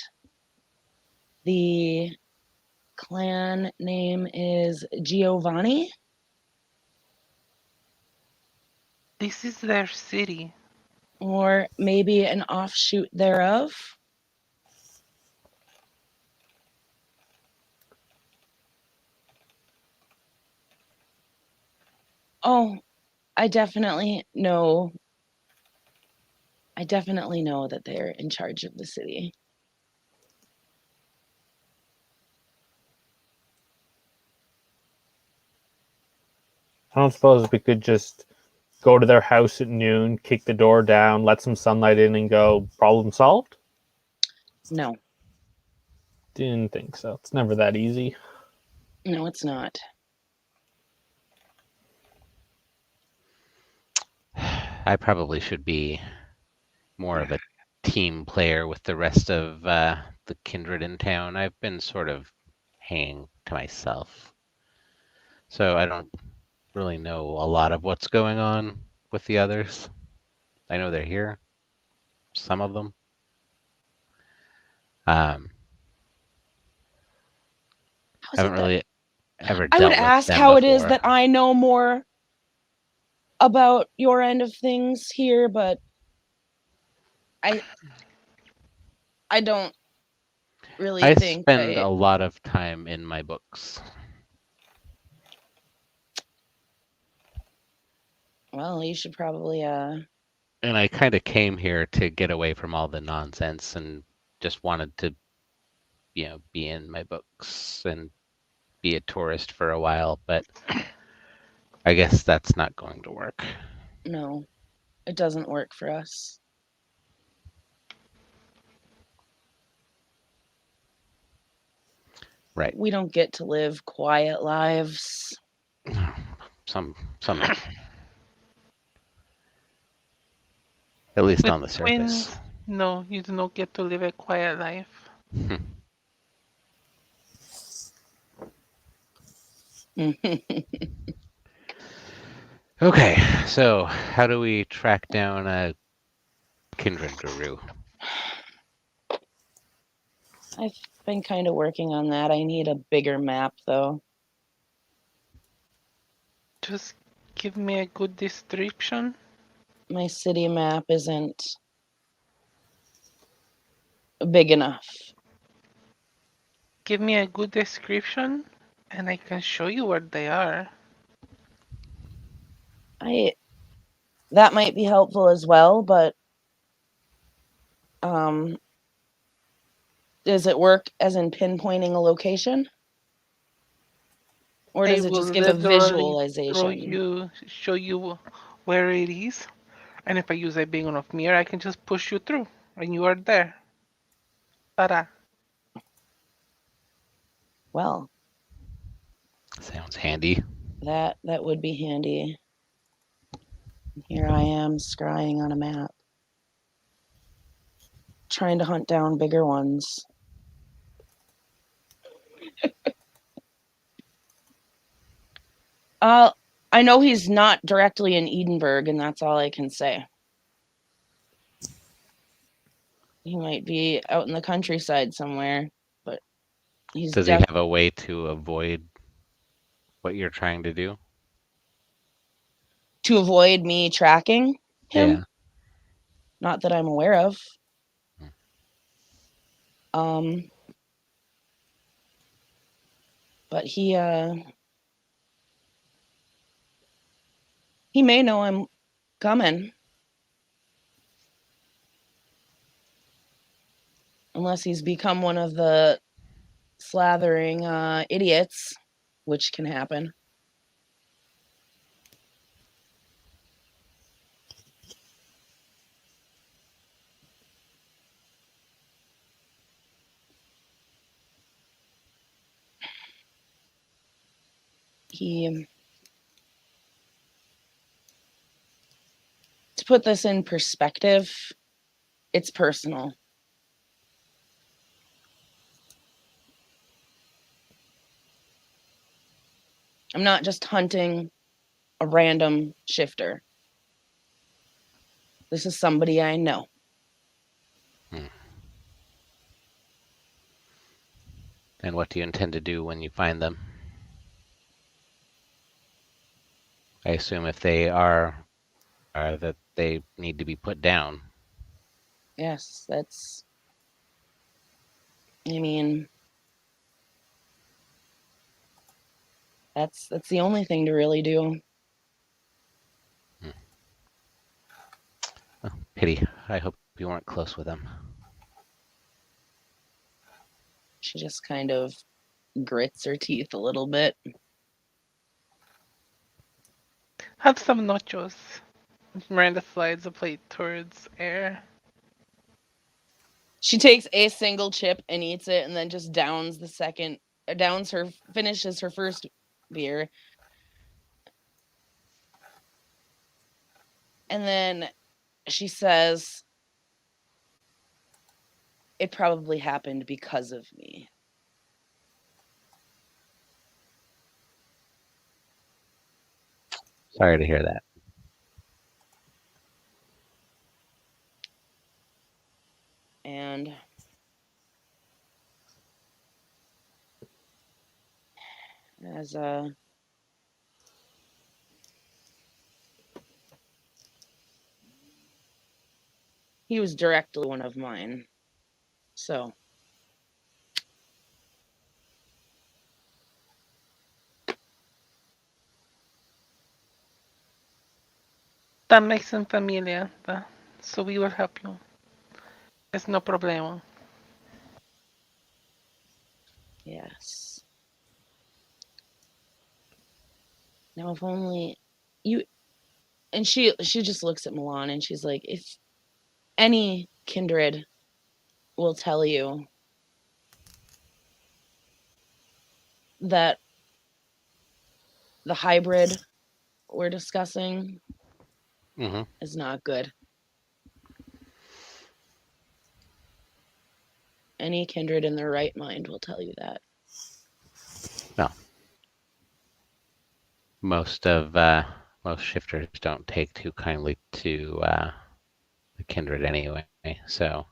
[SPEAKER 1] the clan name is Giovanni,
[SPEAKER 2] This is their city.
[SPEAKER 1] or maybe an offshoot thereof. Oh, I definitely know. I definitely know that they're in charge of the city.
[SPEAKER 4] I don't suppose we could just go to their house at noon, kick the door down, let some sunlight in, and go, problem solved?
[SPEAKER 1] No,
[SPEAKER 4] Didn't think so. It's never that easy.
[SPEAKER 1] no, it's not.
[SPEAKER 3] I probably should be more of a team player with the rest of the kindred in town. I've been sort of hanging to myself, so I don't really know a lot of what's going on with the others. I know they're here, some of them. Um,
[SPEAKER 1] How's
[SPEAKER 3] haven't
[SPEAKER 1] it that
[SPEAKER 3] really ever
[SPEAKER 1] I would
[SPEAKER 3] dealt with
[SPEAKER 1] ask
[SPEAKER 3] them
[SPEAKER 1] how it is
[SPEAKER 3] before.
[SPEAKER 1] that I know more about your end of things here, but I I don't really
[SPEAKER 3] I
[SPEAKER 1] think
[SPEAKER 3] spend
[SPEAKER 1] I
[SPEAKER 3] a lot of time in my books,
[SPEAKER 1] well, you should probably
[SPEAKER 3] and I kind of came here to get away from all the nonsense and just wanted to, be in my books and be a tourist for a while, but I guess that's not going to work.
[SPEAKER 1] no, it doesn't work for us.
[SPEAKER 3] Right.
[SPEAKER 1] We don't get to live quiet lives.
[SPEAKER 3] Some do. At least
[SPEAKER 2] With
[SPEAKER 3] on the surface.
[SPEAKER 2] twins, no, you do not get to live a quiet life.
[SPEAKER 3] Okay, so how do we track down a kindred guru?
[SPEAKER 1] I've been kind of working on that. I need a bigger map though.
[SPEAKER 2] Just give me a good description.
[SPEAKER 1] My city map isn't big enough.
[SPEAKER 2] Give me a good description, and I can show you where they are.
[SPEAKER 1] I that might be helpful as well, but um does it work as in pinpointing a location? Or
[SPEAKER 2] I
[SPEAKER 1] does it
[SPEAKER 2] will
[SPEAKER 1] just give a
[SPEAKER 2] literally
[SPEAKER 1] visualization?
[SPEAKER 2] show you where it is, and if I use a big enough mirror, I can just push you through, and you are there. Ta-da!
[SPEAKER 1] Well,
[SPEAKER 3] Sounds handy.
[SPEAKER 1] that would be handy. Here I am scrying on a map, trying to hunt down bigger ones. Uh, I know he's not directly in Edinburgh, and that's all I can say. He might be out in the countryside somewhere, but he's
[SPEAKER 3] Does he have a way to avoid what you're trying to do?
[SPEAKER 1] to avoid me tracking him.
[SPEAKER 3] Yeah.
[SPEAKER 1] Not that I'm aware of.
[SPEAKER 3] Hmm.
[SPEAKER 1] Um, but he may know I'm coming, unless he's become one of the slathering idiots, which can happen. He To put this in perspective, it's personal. I'm not just hunting a random shifter. This is somebody I know.
[SPEAKER 3] Hmm. And what do you intend to do when you find them? I assume if they are that they need to be put down.
[SPEAKER 1] Yes, I mean, that's the only thing to really do.
[SPEAKER 3] Hmm. Oh, pity. I hope you weren't close with them.
[SPEAKER 1] She just kind of grits her teeth a little bit.
[SPEAKER 2] Have some nachos. Miranda slides a plate towards Air.
[SPEAKER 1] She takes a single chip and eats it, and then just finishes her first beer, and then she says, "It probably happened because of me."
[SPEAKER 3] Sorry to hear that.
[SPEAKER 1] And as he was directly one of mine, so
[SPEAKER 2] That makes him familia, so we will help you. It's no problema.
[SPEAKER 1] yes. Now, if only you. And she just looks at Milan and she's like, if any kindred will tell you that the hybrid we're discussing
[SPEAKER 3] Mm-hmm.
[SPEAKER 1] is not good. Any kindred in their right mind will tell you that.
[SPEAKER 3] Well, most shifters don't take too kindly to the kindred anyway. So,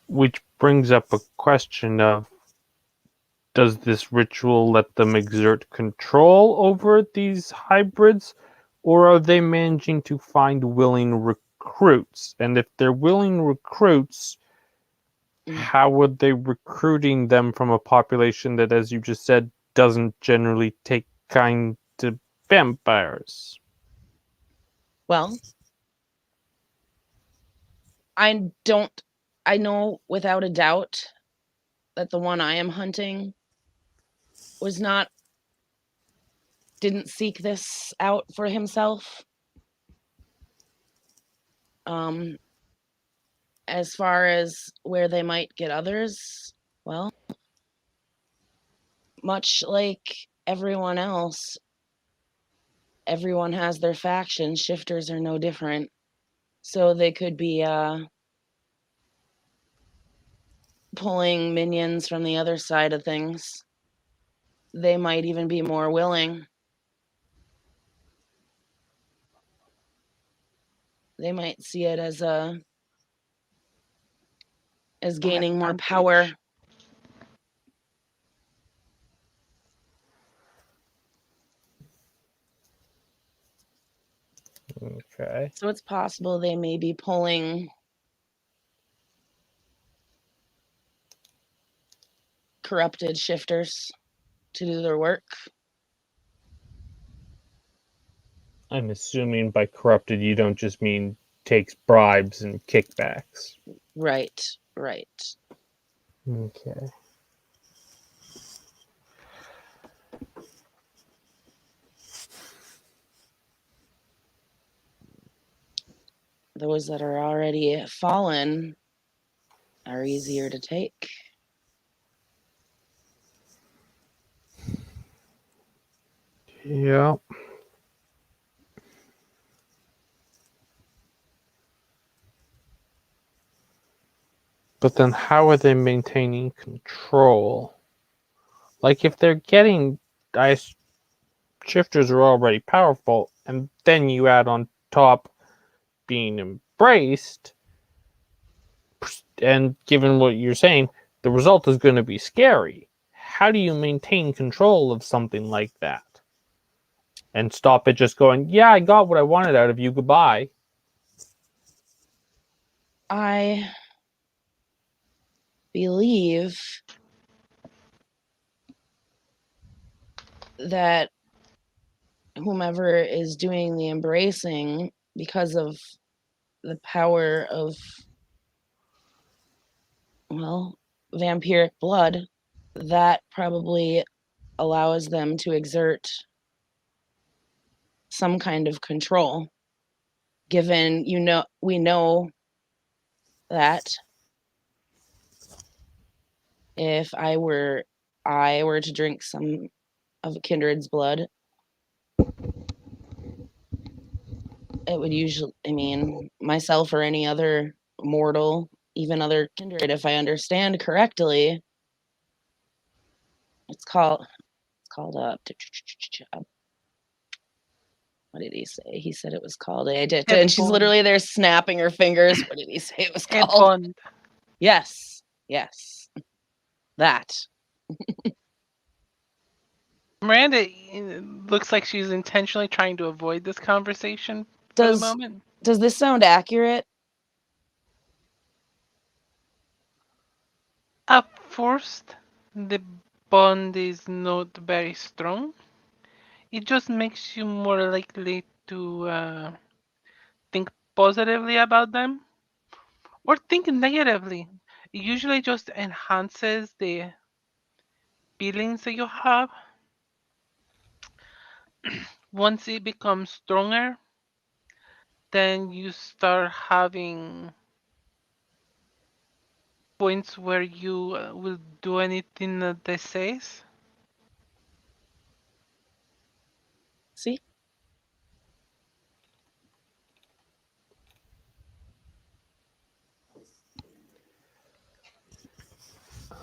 [SPEAKER 4] Which brings up a question of, does this ritual let them exert control over these hybrids, or are they managing to find willing recruits? And if they're willing recruits,
[SPEAKER 1] Mm.
[SPEAKER 4] how would they recruiting them from a population that, as you just said, doesn't generally take kind to vampires?
[SPEAKER 1] Well, I don't. I know without a doubt that the one I am hunting was not didn't seek this out for himself. Um, as far as where they might get others, well, much like everyone else, everyone has their factions. Shifters are no different. So they could be pulling minions from the other side of things. They might even be more willing. They might see it as gaining more power.
[SPEAKER 4] Okay.
[SPEAKER 1] So it's possible they may be pulling corrupted shifters to do their work.
[SPEAKER 4] I'm assuming by corrupted you don't just mean takes bribes and kickbacks.
[SPEAKER 1] Right, right.
[SPEAKER 4] Okay.
[SPEAKER 1] Those that are already fallen are easier to take.
[SPEAKER 4] Yeah. But then how are they maintaining control? Like if they're getting ice shifters are already powerful, and then you add on top being embraced, and given what you're saying, the result is going to be scary. How do you maintain control of something like that? And stop it just going, yeah, I got what I wanted out of you, goodbye.
[SPEAKER 1] I believe that whomever is doing the embracing, because of the power of, well, vampiric blood, that probably allows them to exert some kind of control. Given we know that if I were to drink some of a kindred's blood, it would usually, I mean, myself or any other mortal, even other kindred, if I understand correctly, it's called what did he say? He said it was called a, and
[SPEAKER 2] Head
[SPEAKER 1] she's
[SPEAKER 2] bond.
[SPEAKER 1] literally there snapping her fingers. What did he say it was
[SPEAKER 2] Head
[SPEAKER 1] called?
[SPEAKER 2] bond.
[SPEAKER 1] Yes, yes, that.
[SPEAKER 2] Miranda looks like she's intentionally trying to avoid this conversation for the
[SPEAKER 1] Does
[SPEAKER 2] moment.
[SPEAKER 1] does this sound accurate?
[SPEAKER 2] At first, the bond is not very strong. It just makes you more likely to think positively about them or think negatively. It usually just enhances the feelings that you have. Once it becomes stronger, then you start having points where you will do anything that they says.
[SPEAKER 1] See,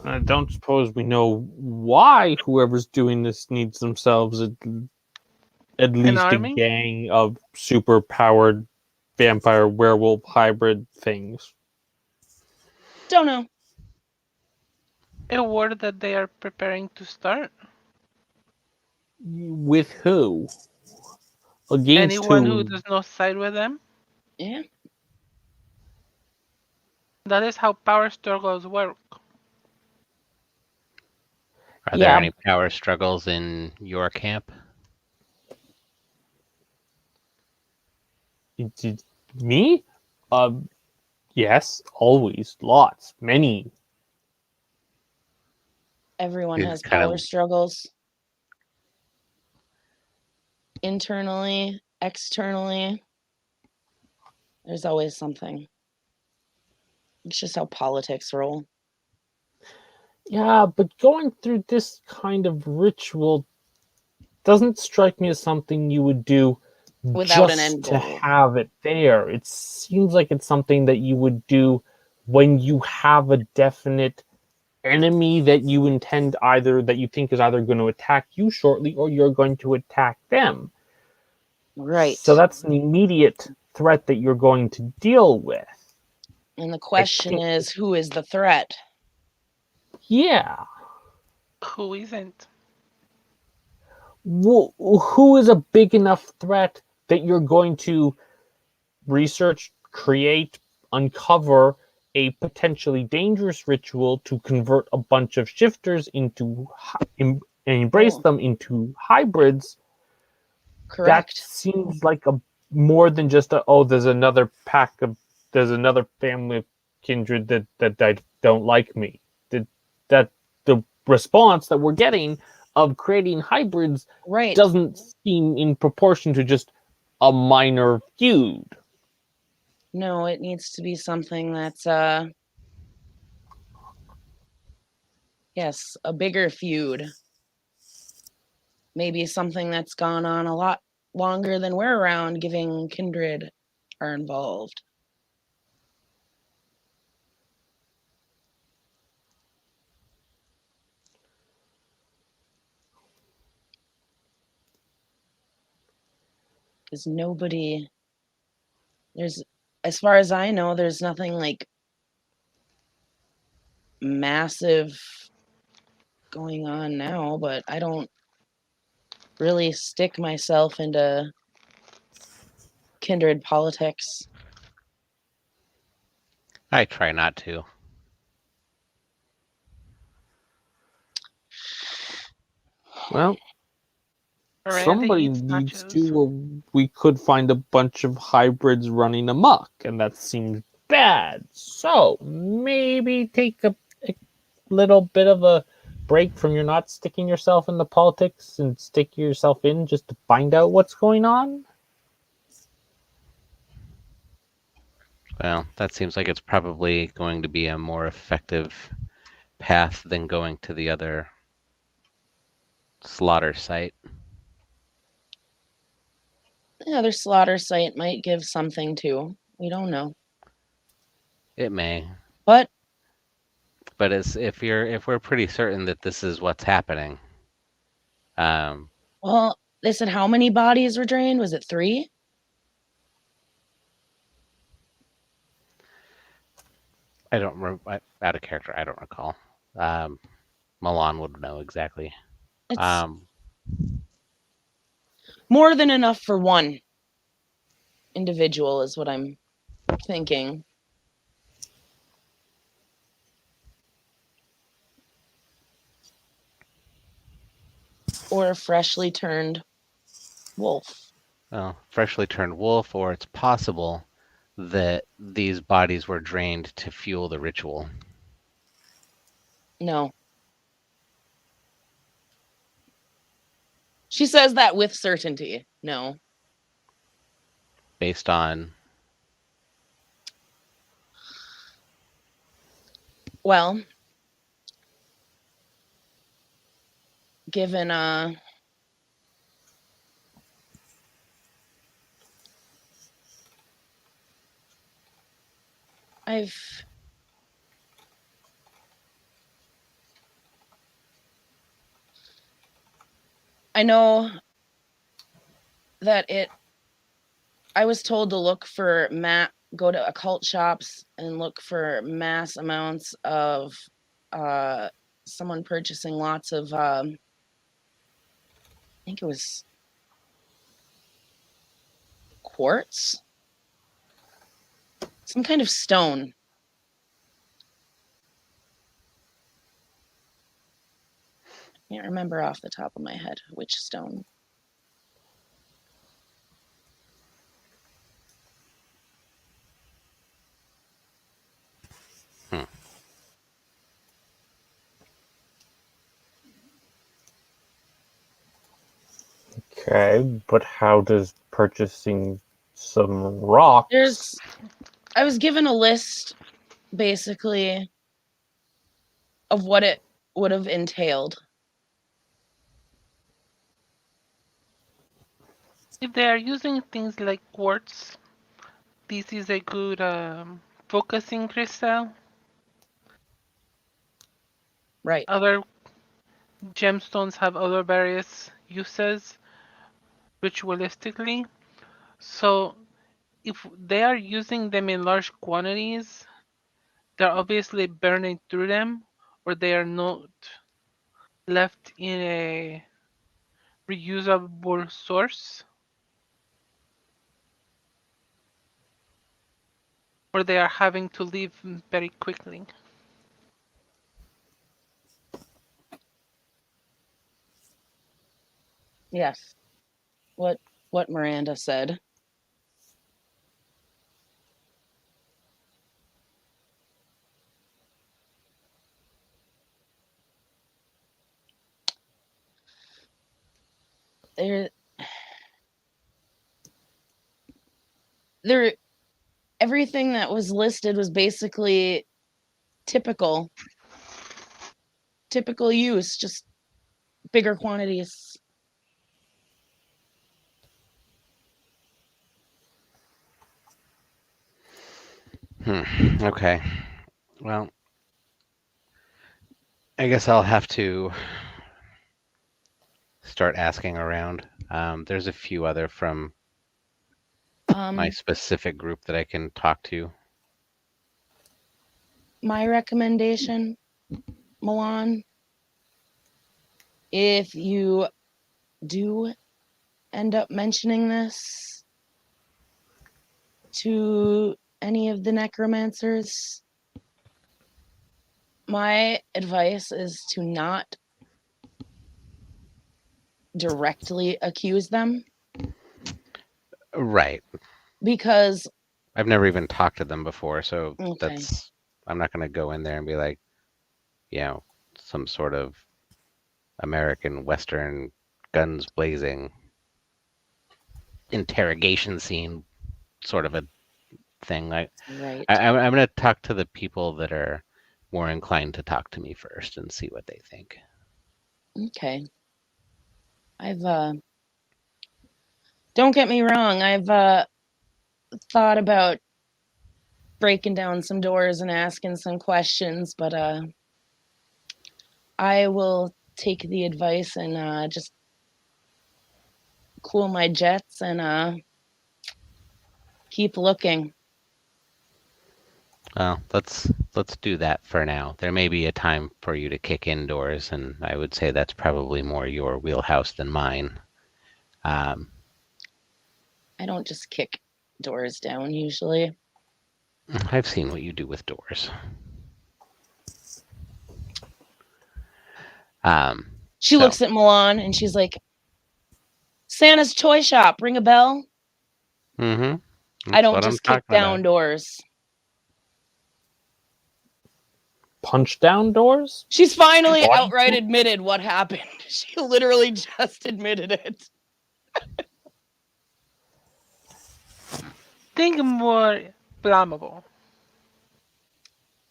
[SPEAKER 4] I don't suppose we know why whoever's doing this needs themselves at
[SPEAKER 2] An
[SPEAKER 4] least a
[SPEAKER 2] army,
[SPEAKER 4] gang of super powered vampire werewolf hybrid things.
[SPEAKER 1] don't know.
[SPEAKER 2] a war that they are preparing to start.
[SPEAKER 4] With who? Against
[SPEAKER 2] Anyone who
[SPEAKER 4] who?
[SPEAKER 2] does not side with them.
[SPEAKER 1] Yeah,
[SPEAKER 2] That is how power struggles work.
[SPEAKER 3] Are there
[SPEAKER 1] yeah.
[SPEAKER 3] any power struggles in your camp?
[SPEAKER 4] Me? Yes, always, lots, many.
[SPEAKER 1] Everyone
[SPEAKER 3] Is
[SPEAKER 1] has
[SPEAKER 3] kind
[SPEAKER 1] power
[SPEAKER 3] of
[SPEAKER 1] struggles internally, externally. There's always something. It's just how politics roll.
[SPEAKER 4] Yeah, but going through this kind of ritual doesn't strike me as something you would do
[SPEAKER 1] Without an
[SPEAKER 4] just
[SPEAKER 1] end
[SPEAKER 4] to
[SPEAKER 1] goal.
[SPEAKER 4] have it there. It seems like it's something that you would do when you have a definite enemy that you intend either that you think is either going to attack you shortly or you're going to attack them.
[SPEAKER 1] Right.
[SPEAKER 4] So that's an immediate threat that you're going to deal with.
[SPEAKER 1] And the
[SPEAKER 4] I
[SPEAKER 1] question
[SPEAKER 4] can't,
[SPEAKER 1] is, who is the threat?
[SPEAKER 4] yeah.
[SPEAKER 2] Who isn't?
[SPEAKER 4] Who is a big enough threat that you're going to research, create, uncover a potentially dangerous ritual to convert a bunch of shifters into and embrace
[SPEAKER 1] Well,
[SPEAKER 4] them into hybrids? That
[SPEAKER 1] correct.
[SPEAKER 4] seems like a more than just a, oh, there's another family of kindred that don't like me. That the response that we're getting of creating hybrids
[SPEAKER 1] Right.
[SPEAKER 4] doesn't seem in proportion to just a minor feud.
[SPEAKER 1] No, it needs to be something that's yes, a bigger feud. Maybe something that's gone on a lot longer than we're around, giving kindred are involved. Because nobody there's as far as I know, there's nothing like massive going on now, but I don't really stick myself into kindred politics.
[SPEAKER 3] I try not to.
[SPEAKER 4] Well,
[SPEAKER 2] Miranda
[SPEAKER 4] somebody
[SPEAKER 2] eats
[SPEAKER 4] needs to.
[SPEAKER 2] nachos.
[SPEAKER 4] We could find a bunch of hybrids running amok, and that seems bad. So maybe take a little bit of a break from your not sticking yourself into politics and stick yourself in just to find out what's going on.
[SPEAKER 3] Well, that seems like it's probably going to be a more effective path than going to the other slaughter site.
[SPEAKER 1] The other slaughter site might give something too. We don't know.
[SPEAKER 3] It may,
[SPEAKER 1] But,
[SPEAKER 3] but it's, if we're pretty certain that this is what's happening, um,
[SPEAKER 1] well, they said how many bodies were drained? Was it 3?
[SPEAKER 3] I don't remember, out of character. I don't recall. Um, Milan would know exactly.
[SPEAKER 1] It's
[SPEAKER 3] Um,
[SPEAKER 1] more than enough for one individual, is what I'm thinking. Or a freshly turned wolf.
[SPEAKER 3] well, freshly turned wolf, or it's possible that these bodies were drained to fuel the ritual.
[SPEAKER 1] No. She says that with certainty. No.
[SPEAKER 3] Based on,
[SPEAKER 1] Well, given I've I know that I was told to look for go to occult shops and look for mass amounts of someone purchasing lots of I think it was quartz, some kind of stone. I can't remember off the top of my head which stone.
[SPEAKER 3] hmm,
[SPEAKER 4] Okay, but how does purchasing some rocks?
[SPEAKER 1] I was given a list basically of what it would have entailed.
[SPEAKER 2] If they are using things like quartz, this is a good focusing crystal.
[SPEAKER 1] Right.
[SPEAKER 2] Other gemstones have other various uses ritualistically. So if they are using them in large quantities, they're obviously burning through them, or they are not left in a reusable source, or they are having to leave very quickly.
[SPEAKER 1] Yes. What Miranda said. There there everything that was listed was basically typical use, just bigger quantities.
[SPEAKER 3] okay. Well, I guess I'll have to start asking around. There's a few other from my specific group that I can talk to.
[SPEAKER 1] My recommendation, Milan, if you do end up mentioning this to any of the necromancers, my advice is to not directly accuse them.
[SPEAKER 3] Right.
[SPEAKER 1] Because
[SPEAKER 3] I've never even talked to them before, so
[SPEAKER 1] okay.
[SPEAKER 3] I'm not going to go in there and be like, some sort of American Western guns blazing interrogation scene sort of a thing.
[SPEAKER 1] Right.
[SPEAKER 3] I'm going to talk to the people that are more inclined to talk to me first and see what they think.
[SPEAKER 1] Okay. I've don't get me wrong, I've thought about breaking down some doors and asking some questions, but I will take the advice and just cool my jets and keep looking.
[SPEAKER 3] Well, let's do that for now. There may be a time for you to kick indoors, and I would say that's probably more your wheelhouse than mine.
[SPEAKER 1] I don't just kick doors down usually.
[SPEAKER 3] I've seen what you do with doors.
[SPEAKER 1] She looks at Milan and she's like, Santa's toy shop, ring a bell?
[SPEAKER 3] Mm-hmm.
[SPEAKER 1] I don't just kick down doors.
[SPEAKER 4] Punch down doors?
[SPEAKER 1] She's finally outright admitted what happened. She literally just admitted it.
[SPEAKER 2] Think more blamable.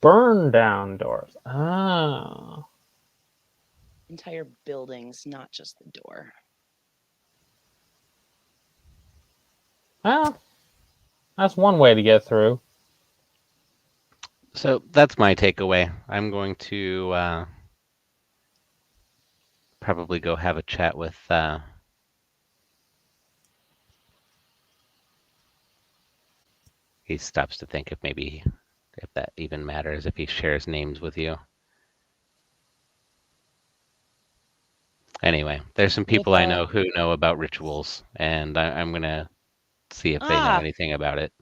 [SPEAKER 4] Burn down doors. Ah.
[SPEAKER 1] Entire buildings, not just the door.
[SPEAKER 4] Well, that's one way to get through.
[SPEAKER 3] So that's my takeaway. I'm going to probably go have a chat with he stops to think if that even matters, if he shares names with you. Anyway, there's some people I know who know about rituals, and I'm going to see if they know anything about it.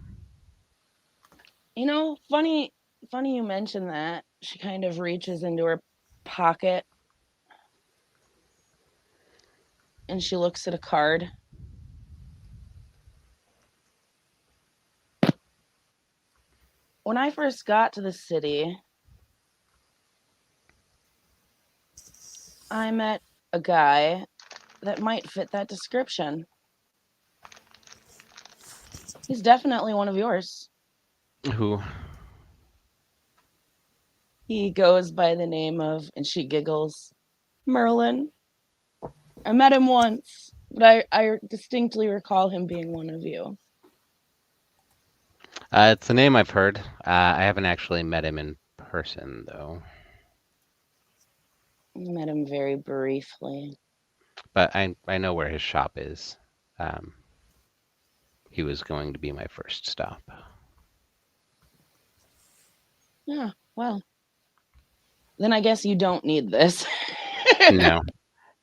[SPEAKER 1] Funny you mention that. She kind of reaches into her pocket and she looks at a card. When I first got to the city, I met a guy that might fit that description. He's definitely one of yours.
[SPEAKER 3] Who?
[SPEAKER 1] He goes by the name of, and she giggles, Merlin. I met him once, but I distinctly recall him being one of you.
[SPEAKER 3] It's a name I've heard. I haven't actually met him in person, though.
[SPEAKER 1] I met him very briefly.
[SPEAKER 3] But I know where his shop is. He was going to be my first stop.
[SPEAKER 1] Yeah, well. Then I guess you don't need this.
[SPEAKER 3] No.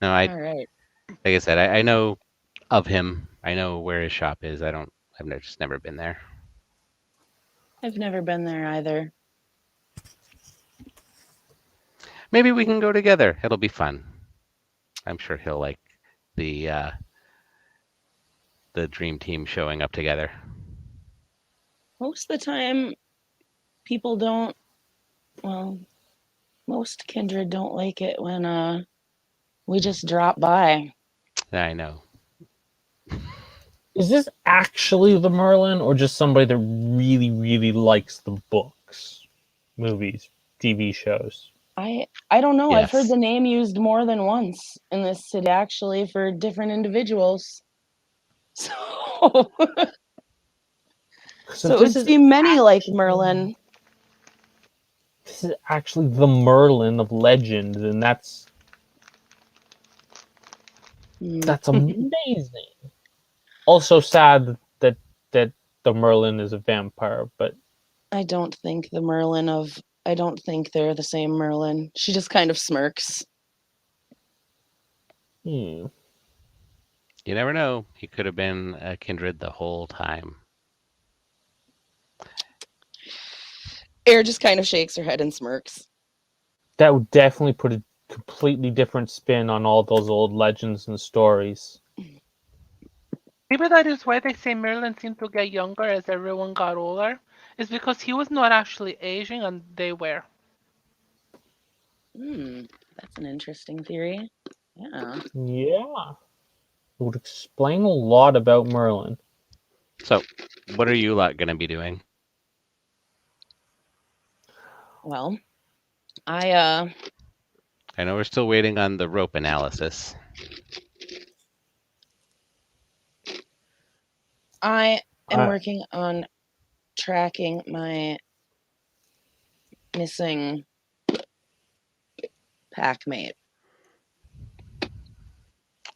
[SPEAKER 1] All right.
[SPEAKER 3] Like I said, I know of him. I know where his shop is. I've just never been there.
[SPEAKER 1] I've never been there either.
[SPEAKER 3] Maybe we can go together. It'll be fun. I'm sure he'll like the dream team showing up together.
[SPEAKER 1] Most of the time, people don't. Well, most kindred don't like it when we just drop by.
[SPEAKER 3] I know.
[SPEAKER 4] Is this actually the Merlin, or just somebody that really, really likes the books, movies, TV shows?
[SPEAKER 1] I don't know.
[SPEAKER 3] Yes.
[SPEAKER 1] I've heard the name used more than once in this city, actually, for different individuals. So it would seem many like Merlin.
[SPEAKER 4] This is actually the Merlin of legend, and that's amazing. Also sad that the Merlin is a vampire, but
[SPEAKER 1] I don't think the Merlin of. I don't think they're the same Merlin. She just kind of smirks.
[SPEAKER 4] hmm.
[SPEAKER 3] You never know. He could have been a kindred the whole time.
[SPEAKER 1] Air just kind of shakes her head and smirks.
[SPEAKER 4] That would definitely put a completely different spin on all those old legends and stories.
[SPEAKER 2] Maybe that is why they say Merlin seemed to get younger as everyone got older. Is because he was not actually aging and they were.
[SPEAKER 1] Hmm, that's an interesting theory. Yeah.
[SPEAKER 4] Yeah. It would explain a lot about Merlin.
[SPEAKER 3] So, what are you lot going to be doing?
[SPEAKER 1] Well, I
[SPEAKER 3] I know we're still waiting on the rope analysis.
[SPEAKER 1] I am
[SPEAKER 4] I,
[SPEAKER 1] working on tracking my missing packmate.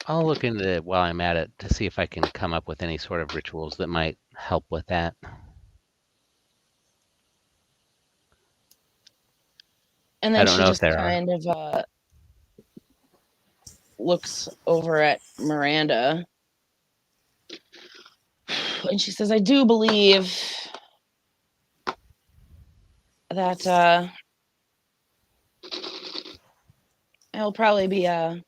[SPEAKER 3] I'll look into it while I'm at it to see if I can come up with any sort of rituals that might help with that.
[SPEAKER 1] And
[SPEAKER 3] I
[SPEAKER 1] then
[SPEAKER 3] don't
[SPEAKER 1] she
[SPEAKER 3] know if
[SPEAKER 1] just
[SPEAKER 3] there are.
[SPEAKER 1] kind of looks over at Miranda and she says, I do believe that I'll probably be at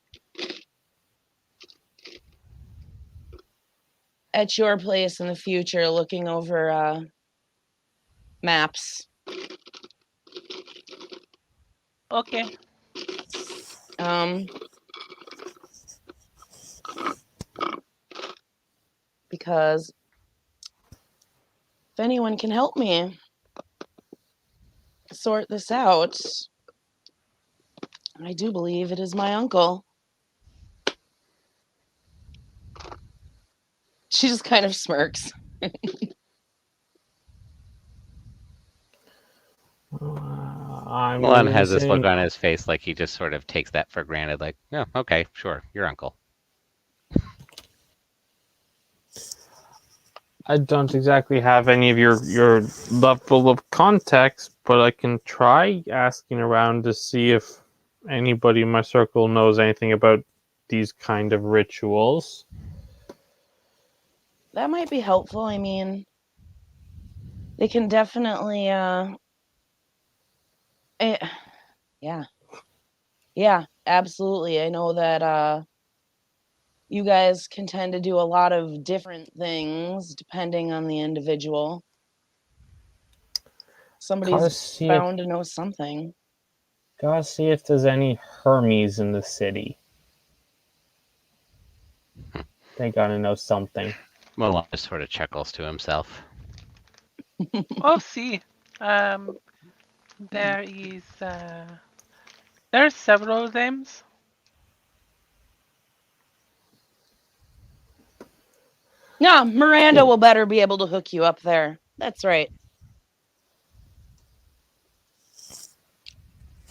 [SPEAKER 1] your place in the future looking over maps.
[SPEAKER 2] Okay.
[SPEAKER 1] Um, because if anyone can help me sort this out, I do believe it is my uncle. She just kind of smirks.
[SPEAKER 4] I'm
[SPEAKER 3] Milan
[SPEAKER 4] going to be
[SPEAKER 3] has this look
[SPEAKER 4] saying
[SPEAKER 3] on his face like he just sort of takes that for granted, like, yeah, okay, sure, your uncle.
[SPEAKER 4] I don't exactly have any of your level of context, but I can try asking around to see if anybody in my circle knows anything about these kind of rituals.
[SPEAKER 1] That might be helpful. I mean, they can definitely eh, yeah. Yeah, absolutely. I know that you guys can tend to do a lot of different things depending on the individual.
[SPEAKER 4] Gotta
[SPEAKER 1] Somebody's
[SPEAKER 4] see if
[SPEAKER 1] bound to know something.
[SPEAKER 4] gotta see if there's any Hermes in the city. They gotta know something.
[SPEAKER 3] Milan just sort of chuckles to himself.
[SPEAKER 2] Oh, see. Um, there is. There are several of them.
[SPEAKER 1] No, Miranda will better be able to hook you up there. That's right.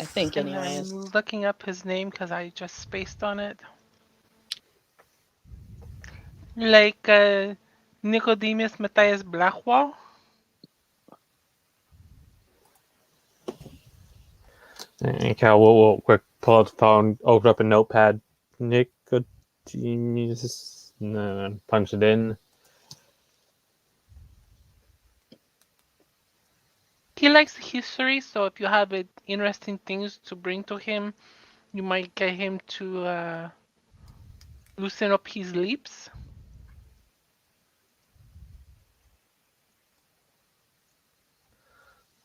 [SPEAKER 1] I think,
[SPEAKER 2] And
[SPEAKER 1] anyways.
[SPEAKER 2] I'm looking up his name because I just spaced on it. Like Nicodemus Matthias Blackwell.
[SPEAKER 4] And Cal will quick pull out the phone, open up a notepad. Nicodemus, no, punch it in.
[SPEAKER 2] He likes history, so if you have interesting things to bring to him, you might get him to loosen up his lips.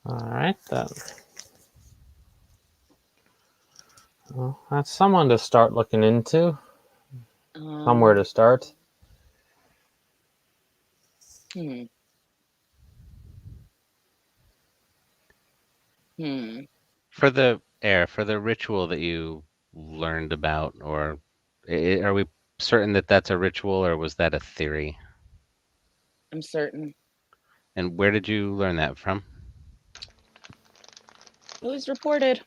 [SPEAKER 4] All right then. Well, that's someone to start looking into. Somewhere
[SPEAKER 1] Um,
[SPEAKER 4] to start.
[SPEAKER 1] hmm. Hmm.
[SPEAKER 3] For the ritual that you learned about, or are we certain that that's a ritual, or was that a theory?
[SPEAKER 1] I'm certain.
[SPEAKER 3] And where did you learn that from?
[SPEAKER 1] It was reported.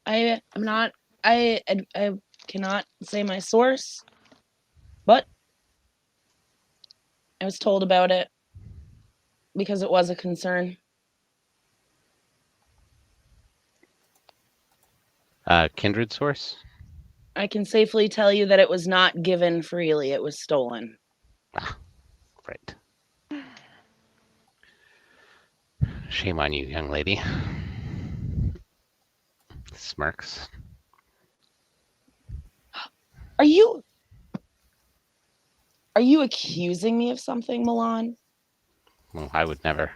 [SPEAKER 1] I am not. I cannot say my source, but I was told about it. because it was a concern.
[SPEAKER 3] Kindred source?
[SPEAKER 1] I can safely tell you that it was not given freely, it was stolen.
[SPEAKER 3] Ah, right. Shame on you, young lady. Smirks.
[SPEAKER 1] Are you accusing me of something, Milan?
[SPEAKER 3] Well, I would never.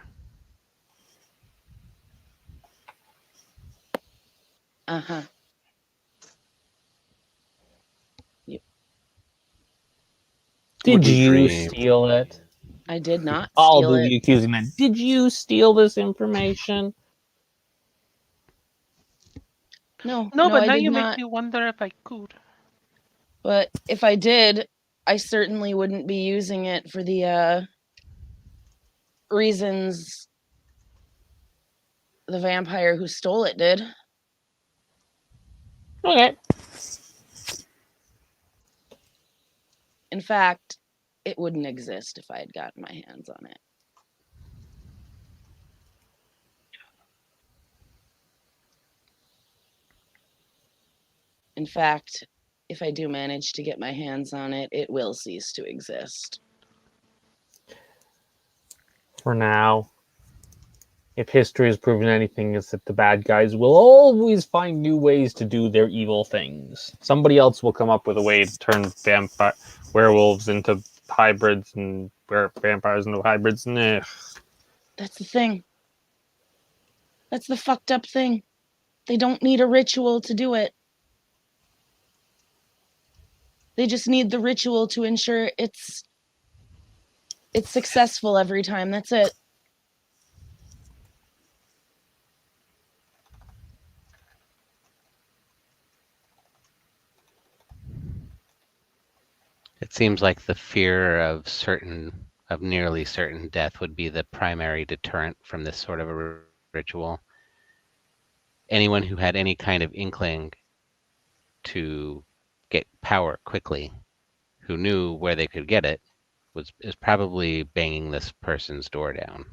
[SPEAKER 1] Uh-huh.
[SPEAKER 4] Did
[SPEAKER 3] Wouldn't
[SPEAKER 4] you
[SPEAKER 3] dream.
[SPEAKER 4] steal it?
[SPEAKER 1] I did not
[SPEAKER 4] I'll
[SPEAKER 1] steal
[SPEAKER 4] do
[SPEAKER 1] it.
[SPEAKER 4] the accusing then. Did you steal this information?
[SPEAKER 1] No,
[SPEAKER 2] No,
[SPEAKER 1] no,
[SPEAKER 2] but
[SPEAKER 1] I
[SPEAKER 2] now
[SPEAKER 1] did
[SPEAKER 2] you make
[SPEAKER 1] not.
[SPEAKER 2] me wonder if I could.
[SPEAKER 1] But if I did, I certainly wouldn't be using it for the reasons the vampire who stole it did.
[SPEAKER 4] Okay.
[SPEAKER 1] In fact, it wouldn't exist if I had gotten my hands on it. In fact, if I do manage to get my hands on it, it will cease to exist.
[SPEAKER 4] For now, if history has proven anything, is that the bad guys will always find new ways to do their evil things. Somebody else will come up with a way to turn werewolves into hybrids and vampires into hybrids. Nah.
[SPEAKER 1] That's the thing. That's the fucked up thing. They don't need a ritual to do it. They just need the ritual to ensure it's successful every time. That's it.
[SPEAKER 3] It seems like the fear of nearly certain death would be the primary deterrent from this sort of a ritual. Anyone who had any kind of inkling to get power quickly, who knew where they could get it, is probably banging this person's door down.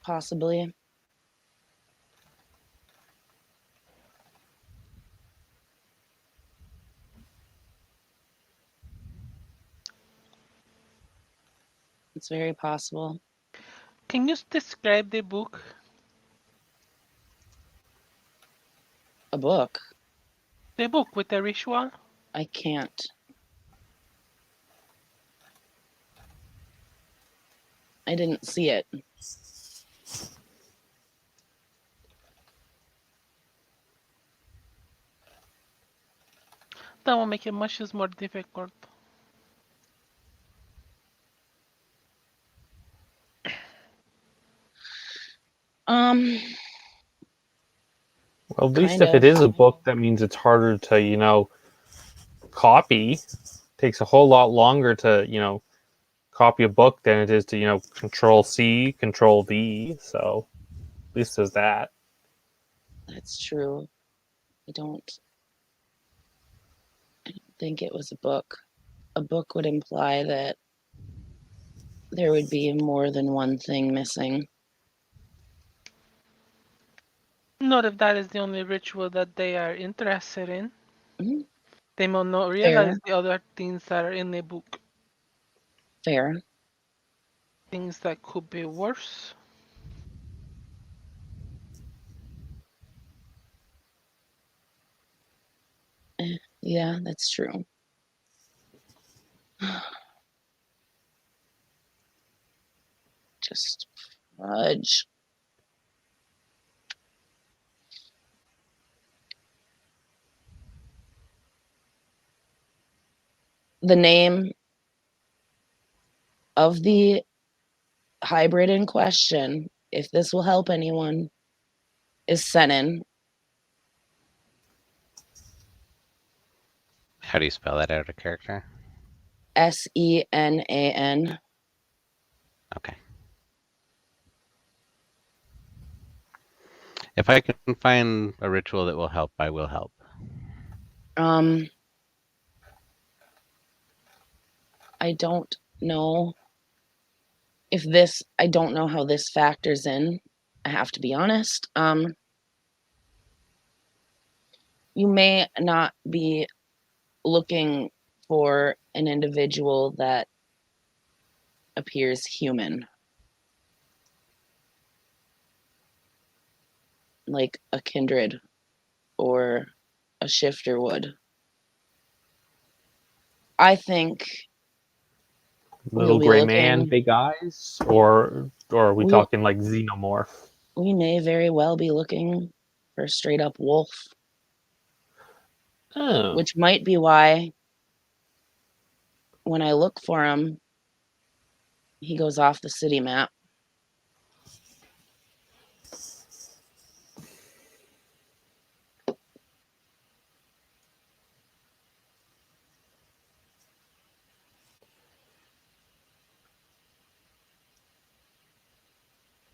[SPEAKER 1] Possibly. It's very possible.
[SPEAKER 2] Can you describe the book?
[SPEAKER 1] A book?
[SPEAKER 2] The book with the ritual?
[SPEAKER 1] I can't. I didn't see it.
[SPEAKER 2] That will make it much more difficult.
[SPEAKER 1] Um,
[SPEAKER 4] Well, at least
[SPEAKER 1] kind
[SPEAKER 4] if it
[SPEAKER 1] of.
[SPEAKER 4] is a book, that means it's harder to, copy. Takes a whole lot longer to, copy a book than it is to, control C, control V. So at least there's that.
[SPEAKER 1] That's true. I don't think it was a book. A book would imply that there would be more than one thing missing.
[SPEAKER 2] Not if that is the only ritual that they are interested in.
[SPEAKER 1] Mm-hmm.
[SPEAKER 2] They may not realize
[SPEAKER 1] Fair.
[SPEAKER 2] the other things that are in the book.
[SPEAKER 1] Fair.
[SPEAKER 2] Things that could be worse.
[SPEAKER 1] Yeah, that's true. Just fudge. The name of the hybrid in question, if this will help anyone, is Senin.
[SPEAKER 3] How do you spell that out of character?
[SPEAKER 1] Senan.
[SPEAKER 3] Okay. If I can find a ritual that will help, I will help.
[SPEAKER 1] Um, I don't know if this, I don't know how this factors in. I have to be honest. You may not be looking for an individual that appears human, like a kindred or a shifter would. I think we'll
[SPEAKER 4] Little
[SPEAKER 1] be
[SPEAKER 4] gray man,
[SPEAKER 1] looking,
[SPEAKER 4] big eyes, or are we
[SPEAKER 1] we,
[SPEAKER 4] talking like xenomorph?
[SPEAKER 1] we may very well be looking for a straight up wolf,
[SPEAKER 4] Oh,
[SPEAKER 1] which might be why when I look for him, he goes off the city map.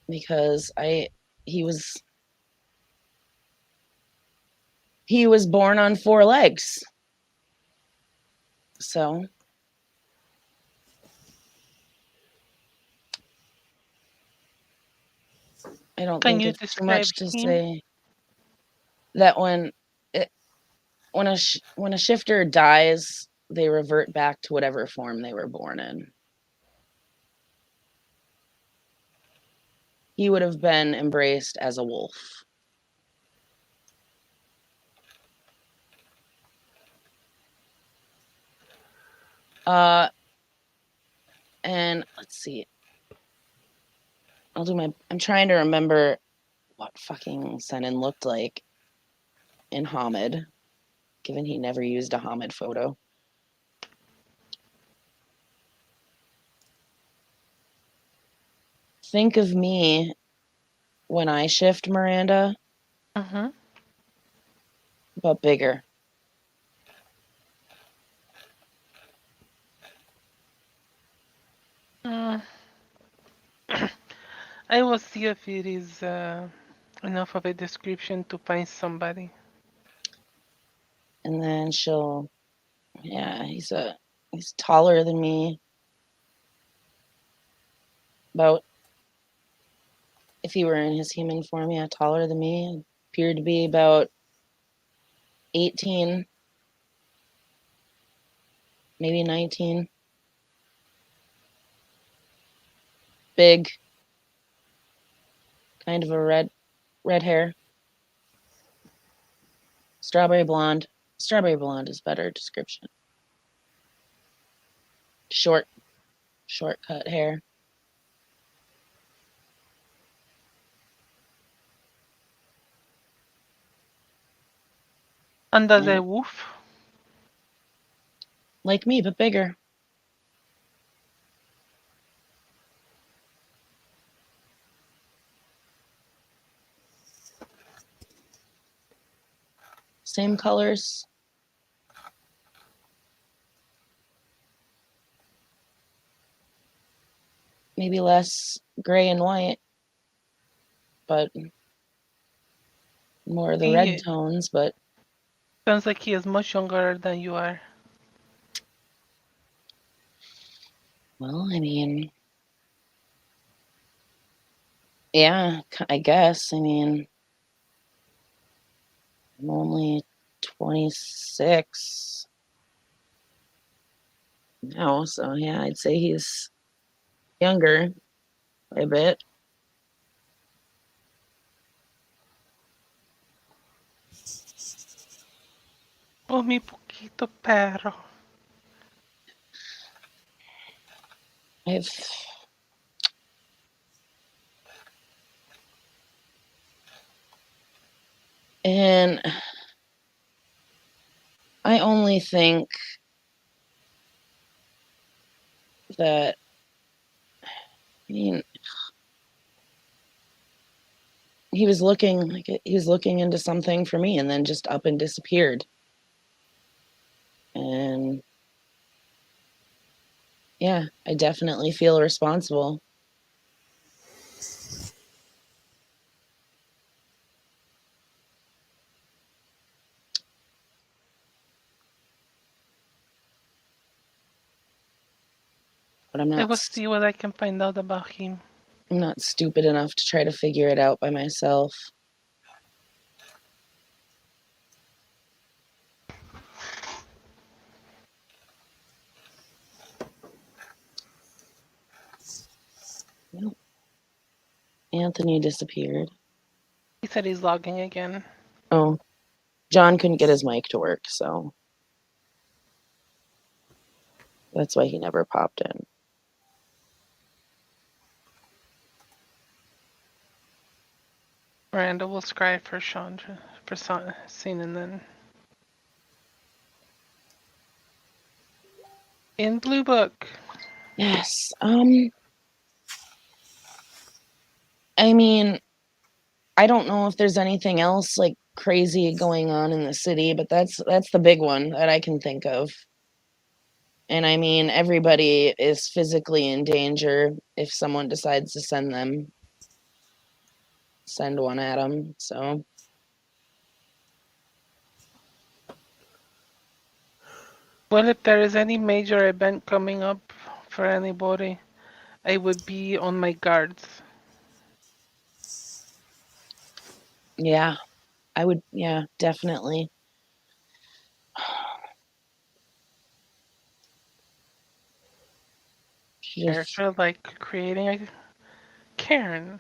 [SPEAKER 1] Because he was he was born on four legs. So I don't
[SPEAKER 2] Can
[SPEAKER 1] think
[SPEAKER 2] you
[SPEAKER 1] it's too
[SPEAKER 2] describe
[SPEAKER 1] much to
[SPEAKER 2] him?
[SPEAKER 1] say that it, when a shifter dies, they revert back to whatever form they were born in. He would have been embraced as a wolf. Uh, and let's see. I'm trying to remember what fucking Senin looked like in Hamid, given he never used a Hamid photo. Think of me when I shift Miranda,
[SPEAKER 2] Mm-hmm.
[SPEAKER 1] but bigger.
[SPEAKER 2] Mm. I will see if it is enough of a description to find somebody.
[SPEAKER 1] And then yeah, he's taller than me. About, if he were in his human form, yeah, taller than me. Appeared to be about 18, maybe 19. Big, kind of a red hair. Strawberry blonde. Strawberry blonde is better description. Short, cut hair.
[SPEAKER 2] And does
[SPEAKER 1] And
[SPEAKER 2] a wolf?
[SPEAKER 1] like me, but bigger. Same colors. Maybe less gray and white, but more of the red
[SPEAKER 2] He
[SPEAKER 1] tones. But
[SPEAKER 2] sounds like he is much younger than you are.
[SPEAKER 1] well, I mean, yeah, I guess. I mean, I'm only 26 now, so yeah, I'd say he's younger by a bit.
[SPEAKER 2] Oh, mi poquito perro.
[SPEAKER 1] I've and I only think that, I mean, he was looking into something for me and then just up and disappeared. And yeah, I definitely feel responsible. but I'm
[SPEAKER 2] I
[SPEAKER 1] not.
[SPEAKER 2] will see what I can find out about him.
[SPEAKER 1] I'm not stupid enough to try to figure it out by myself. Nope. Anthony disappeared.
[SPEAKER 2] He said he's logging again.
[SPEAKER 1] Oh, John couldn't get his mic to work, so that's why he never popped in.
[SPEAKER 2] Miranda will scribe for Chandra for scene and then in Blue Book.
[SPEAKER 1] Yes. I mean, I don't know if there's anything else like crazy going on in the city, but that's the big one that I can think of. And I mean, everybody is physically in danger if someone decides to send one at them. So
[SPEAKER 2] Well, if there is any major event coming up for anybody, I would be on my guards.
[SPEAKER 1] yeah, I would. Yeah, definitely. She just,
[SPEAKER 2] Character like creating a Karen.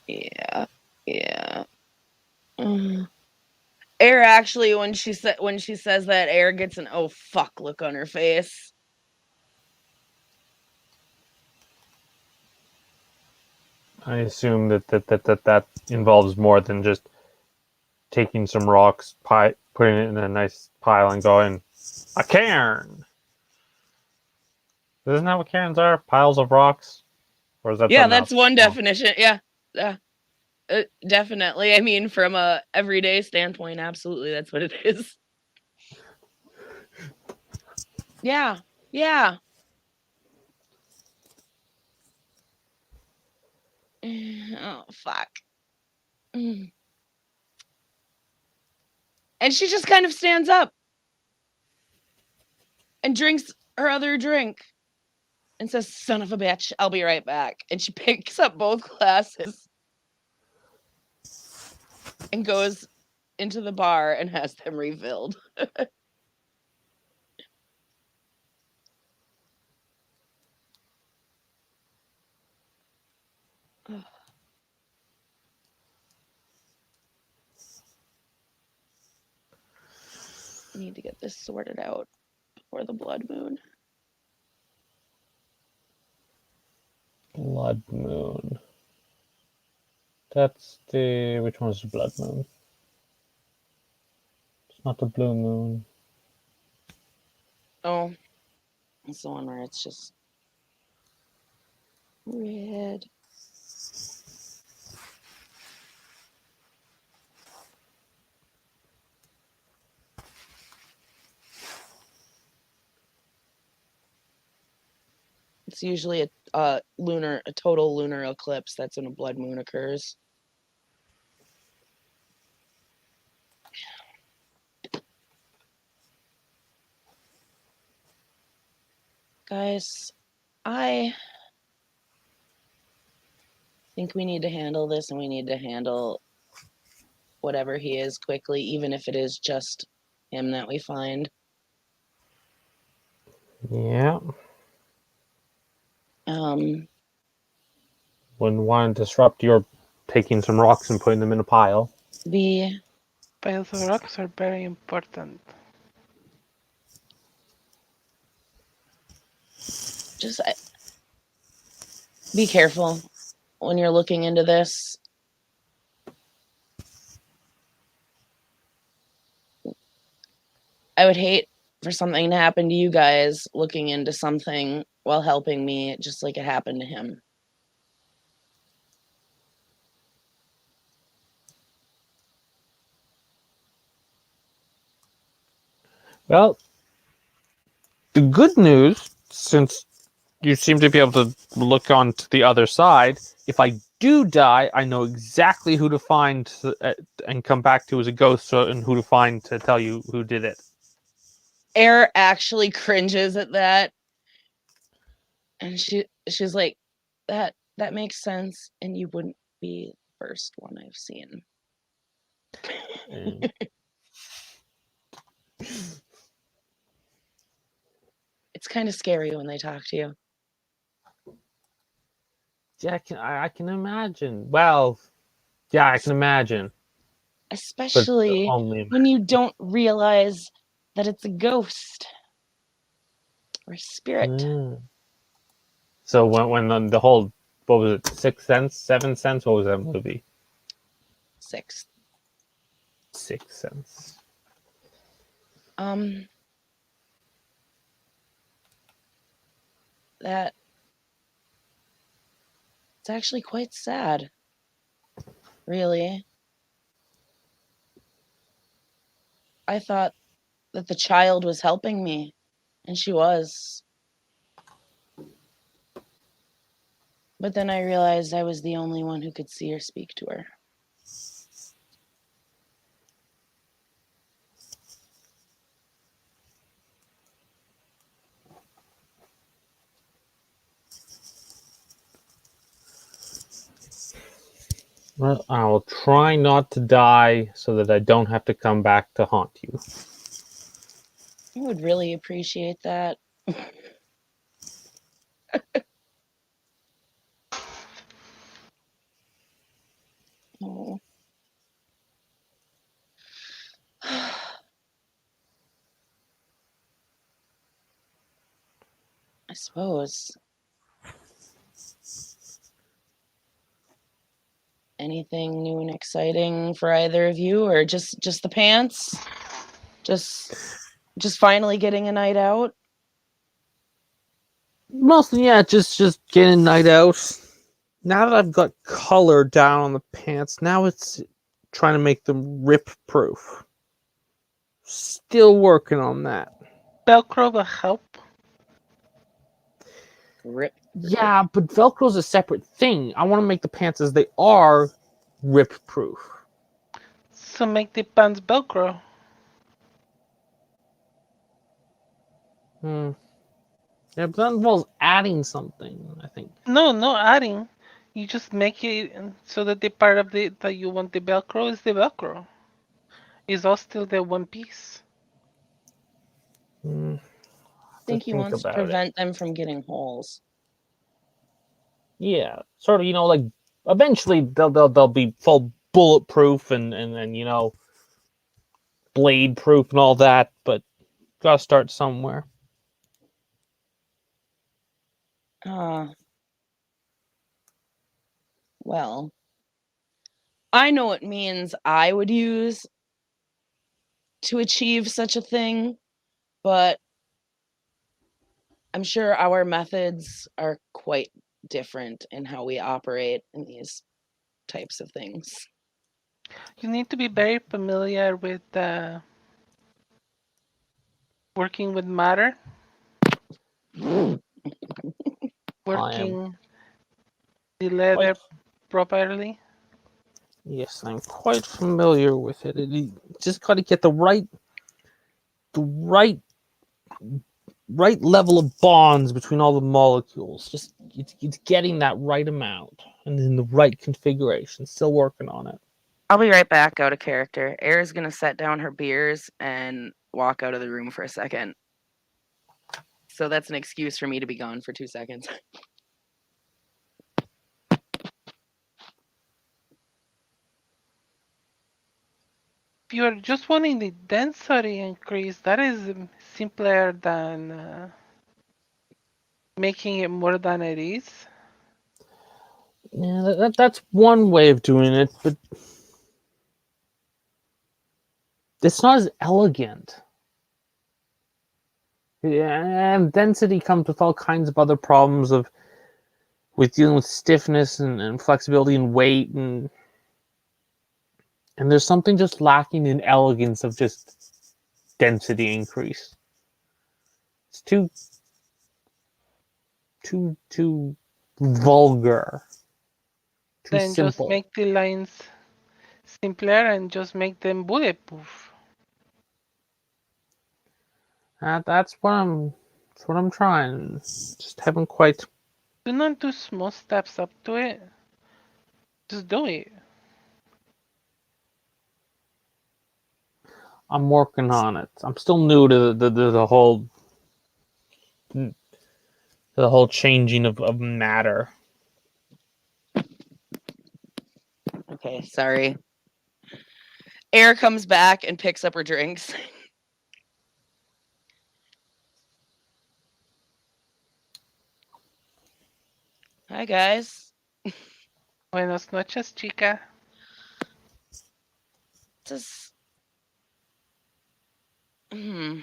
[SPEAKER 1] yeah, yeah. Air actually, when she says that, Air gets an oh fuck look on her face.
[SPEAKER 4] I assume that involves more than just taking some rocks, putting it in a nice pile, and going, a cairn. Isn't that what cairns are? Piles of rocks? Or is that
[SPEAKER 1] Yeah,
[SPEAKER 4] something
[SPEAKER 1] that's
[SPEAKER 4] else?
[SPEAKER 1] one
[SPEAKER 4] Oh.
[SPEAKER 1] definition. Yeah, definitely. I mean, from a everyday standpoint, absolutely, that's what it is. Yeah, yeah. Oh fuck. And she just kind of stands up and drinks her other drink and says, "Son of a bitch, I'll be right back." And she picks up both glasses and goes into the bar and has them refilled. I need to get this sorted out before the blood moon.
[SPEAKER 4] Blood moon. That's the... Which one's the blood moon? It's not the blue moon.
[SPEAKER 1] Oh, it's the one where it's just red. It's usually a total lunar eclipse. That's when a blood moon occurs. Guys, I think we need to handle this, and we need to handle whatever he is quickly, even if it is just him that we find.
[SPEAKER 4] Yeah.
[SPEAKER 1] Um,
[SPEAKER 4] Wouldn't want to disrupt your taking some rocks and putting them in a pile.
[SPEAKER 1] the
[SPEAKER 2] Piles of rocks are very important.
[SPEAKER 1] just be careful when you're looking into this. I would hate for something to happen to you guys looking into something while helping me, just like it happened to him.
[SPEAKER 4] Well, the good news, since you seem to be able to look on to the other side, if I do die, I know exactly who to find and come back to as a ghost, and who to find to tell you who did it.
[SPEAKER 1] Air actually cringes at that, and she's like, that makes sense, and you wouldn't be the first one I've seen.
[SPEAKER 4] And
[SPEAKER 1] It's kind of scary when they talk to you.
[SPEAKER 4] yeah, I can imagine. Well, yeah, I can imagine, but
[SPEAKER 1] Especially
[SPEAKER 4] only
[SPEAKER 1] when you don't realize that it's a ghost or a spirit.
[SPEAKER 4] imagine. So when the whole, what was it, Sixth Sense, Seventh Sense? What was that movie?
[SPEAKER 1] Sixth.
[SPEAKER 4] Sixth Sense.
[SPEAKER 1] Um, that it's actually quite sad, really. I thought that the child was helping me, and she was. But then I realized I was the only one who could see or speak to her.
[SPEAKER 4] Well, I will try not to die so that I don't have to come back to haunt you.
[SPEAKER 1] I would really appreciate that. Oh. I suppose. Anything new and exciting for either of you, or just the pants? Just just finally getting a night out?
[SPEAKER 4] Mostly, yeah, just getting a night out. Now that I've got color down on the pants, now it's trying to make them rip proof. Still working on that.
[SPEAKER 2] Velcro will help.
[SPEAKER 1] Rip.
[SPEAKER 4] Yeah, but Velcro's a separate thing. I want to make the pants as they are rip proof.
[SPEAKER 2] So make the pants Velcro.
[SPEAKER 4] Hmm. Yeah, but that involves adding something, I think.
[SPEAKER 2] No, no adding. You just make it so that the part of the that you want the Velcro is the Velcro. It's all still the one piece.
[SPEAKER 4] Hmm.
[SPEAKER 1] I
[SPEAKER 4] To
[SPEAKER 1] think he
[SPEAKER 4] think
[SPEAKER 1] wants to
[SPEAKER 4] about it.
[SPEAKER 1] prevent them from getting holes.
[SPEAKER 4] Yeah, sort of. Like eventually they'll be full bulletproof and blade proof and all that. But gotta start somewhere.
[SPEAKER 1] Ah, well, I know what means I would use to achieve such a thing, but I'm sure our methods are quite different in how we operate in these types of things.
[SPEAKER 2] You need to be very familiar with working with matter,
[SPEAKER 4] I am
[SPEAKER 2] working the
[SPEAKER 4] quite
[SPEAKER 2] leather properly.
[SPEAKER 4] Yes, I'm quite familiar with it. You just got to get the right level of bonds between all the molecules. Just it's getting that right amount and in the right configuration. Still working on it.
[SPEAKER 1] I'll be right back out of character. Air's gonna set down her beers and walk out of the room for a second. So that's an excuse for me to be gone for 2 seconds.
[SPEAKER 2] If you're just wanting the density increase, that is simpler than making it more than it is.
[SPEAKER 4] Yeah, that's one way of doing it, but it's not as elegant. Yeah, and density comes with all kinds of other problems of with dealing with stiffness and flexibility and weight and there's something just lacking in elegance of just density increase. It's too vulgar, too
[SPEAKER 2] Then just
[SPEAKER 4] simple.
[SPEAKER 2] make the lines simpler and just make them bulletproof.
[SPEAKER 4] That's what I'm trying. Just haven't quite.
[SPEAKER 2] Do not do small steps up to it. Just do it.
[SPEAKER 4] I'm working on it. I'm still new to the whole changing of matter.
[SPEAKER 1] Okay, sorry. Air comes back and picks up her drinks. Hi, guys.
[SPEAKER 2] Buenas noches, chica.
[SPEAKER 1] Just, hmm.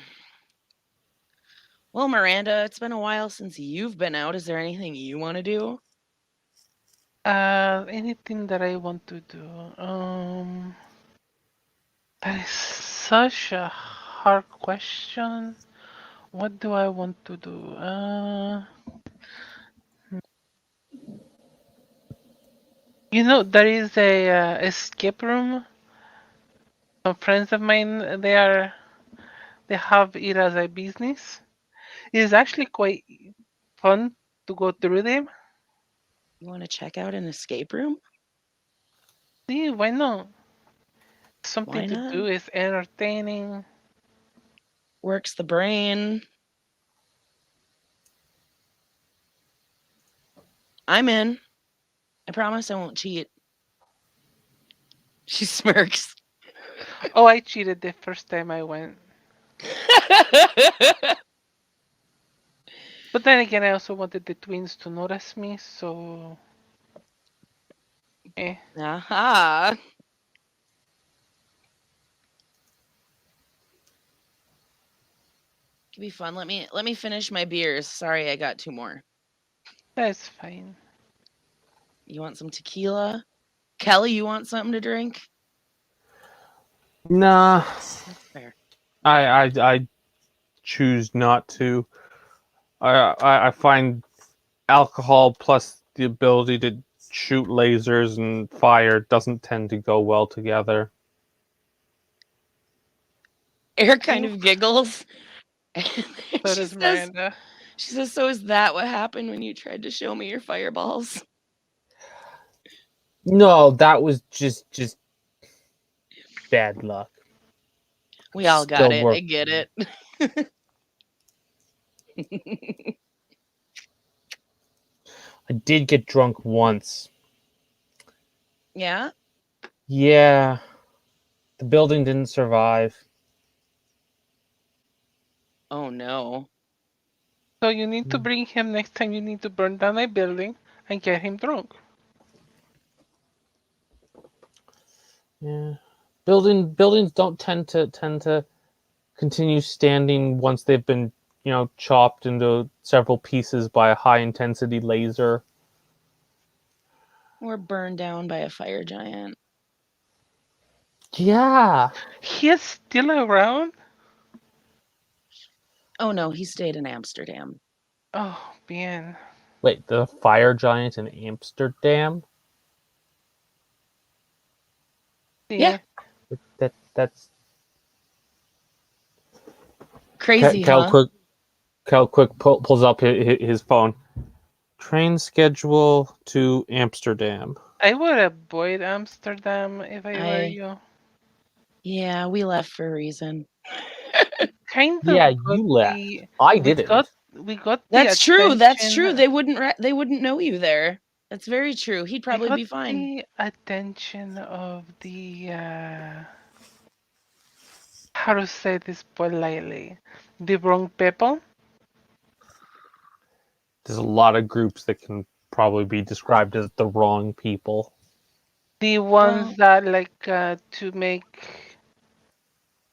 [SPEAKER 1] Well, Miranda, it's been a while since you've been out. Is there anything you want to do?
[SPEAKER 2] Anything that I want to do. That is such a hard question. What do I want to do? There is a escape room. Some friends of mine, they have it as a business. It is actually quite fun to go through them.
[SPEAKER 1] You want to check out an escape room?
[SPEAKER 2] See, why not? Something
[SPEAKER 1] Why
[SPEAKER 2] to
[SPEAKER 1] not?
[SPEAKER 2] do is entertaining.
[SPEAKER 1] Works the brain. I'm in. I promise I won't cheat. She smirks.
[SPEAKER 2] Oh, I cheated the first time I went. But then again, I also wanted the twins to notice me, so eh.
[SPEAKER 1] Aha. Could be fun. Let me finish my beers. Sorry, I got two more.
[SPEAKER 2] That's fine.
[SPEAKER 1] You want some tequila? Kelly, you want something to drink?
[SPEAKER 4] Nah,
[SPEAKER 1] That's fair.
[SPEAKER 4] I choose not to. I find alcohol plus the ability to shoot lasers and fire doesn't tend to go well together.
[SPEAKER 1] Air kind
[SPEAKER 2] Oof,
[SPEAKER 1] of giggles. And
[SPEAKER 2] so
[SPEAKER 1] she
[SPEAKER 2] does
[SPEAKER 1] says,
[SPEAKER 2] Miranda.
[SPEAKER 1] she says, so is that what happened when you tried to show me your fireballs?
[SPEAKER 4] No, that was just bad luck.
[SPEAKER 1] We all got
[SPEAKER 4] Still
[SPEAKER 1] it. I
[SPEAKER 4] work.
[SPEAKER 1] get it.
[SPEAKER 4] I did get drunk once.
[SPEAKER 1] Yeah?
[SPEAKER 4] Yeah, the building didn't survive.
[SPEAKER 1] Oh no.
[SPEAKER 2] So you need to bring him next time. You need to burn down a building and get him drunk.
[SPEAKER 4] Yeah, buildings don't tend to continue standing once they've been chopped into several pieces by a high intensity laser.
[SPEAKER 1] Or burned down by a fire giant.
[SPEAKER 4] Yeah.
[SPEAKER 2] He is still around?
[SPEAKER 1] Oh no, he stayed in Amsterdam.
[SPEAKER 2] Oh, man.
[SPEAKER 4] Wait, the fire giant in Amsterdam?
[SPEAKER 1] Yeah.
[SPEAKER 2] Yeah.
[SPEAKER 4] That's
[SPEAKER 1] Crazy,
[SPEAKER 4] Cal
[SPEAKER 1] huh?
[SPEAKER 4] quick. Cal quick pulls up his phone. Train schedule to Amsterdam.
[SPEAKER 2] I would avoid Amsterdam if I were
[SPEAKER 1] I
[SPEAKER 2] you.
[SPEAKER 1] Yeah, we left for a reason.
[SPEAKER 2] Kind
[SPEAKER 4] Yeah,
[SPEAKER 2] of got
[SPEAKER 4] you left.
[SPEAKER 2] the
[SPEAKER 4] I
[SPEAKER 2] we got
[SPEAKER 4] didn't.
[SPEAKER 2] we got the
[SPEAKER 1] That's true. That's true.
[SPEAKER 2] attention.
[SPEAKER 1] They wouldn't know you there. That's very true. He'd
[SPEAKER 2] We
[SPEAKER 1] probably
[SPEAKER 2] got
[SPEAKER 1] be fine.
[SPEAKER 2] the attention of the how to say this politely, the wrong people.
[SPEAKER 4] There's a lot of groups that can probably be described as the wrong people.
[SPEAKER 2] The
[SPEAKER 1] Well,
[SPEAKER 2] ones that like to make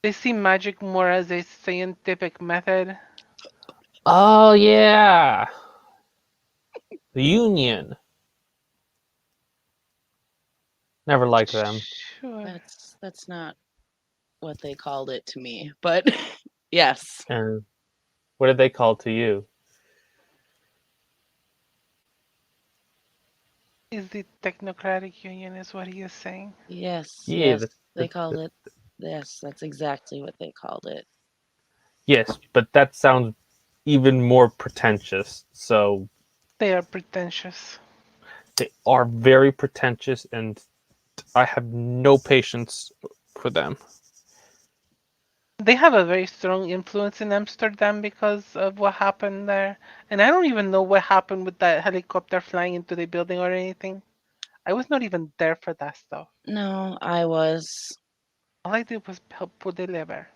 [SPEAKER 2] they see magic more as a scientific method.
[SPEAKER 4] Oh yeah, the Union. Never liked them.
[SPEAKER 2] Sure.
[SPEAKER 1] that's not what they called it to me, but yes.
[SPEAKER 4] And what did they call to you?
[SPEAKER 2] Is the technocratic union is what he is saying.
[SPEAKER 1] Yes,
[SPEAKER 4] Yeah,
[SPEAKER 1] yes. They called it. Yes, that's exactly what they called it.
[SPEAKER 4] Yes, but that sounds even more pretentious. So
[SPEAKER 2] They are pretentious.
[SPEAKER 4] they are very pretentious, and I have no patience for them.
[SPEAKER 2] They have a very strong influence in Amsterdam because of what happened there. And I don't even know what happened with that helicopter flying into the building or anything. I was not even there for that stuff.
[SPEAKER 1] No, I was.
[SPEAKER 2] All I did was help pull the lever.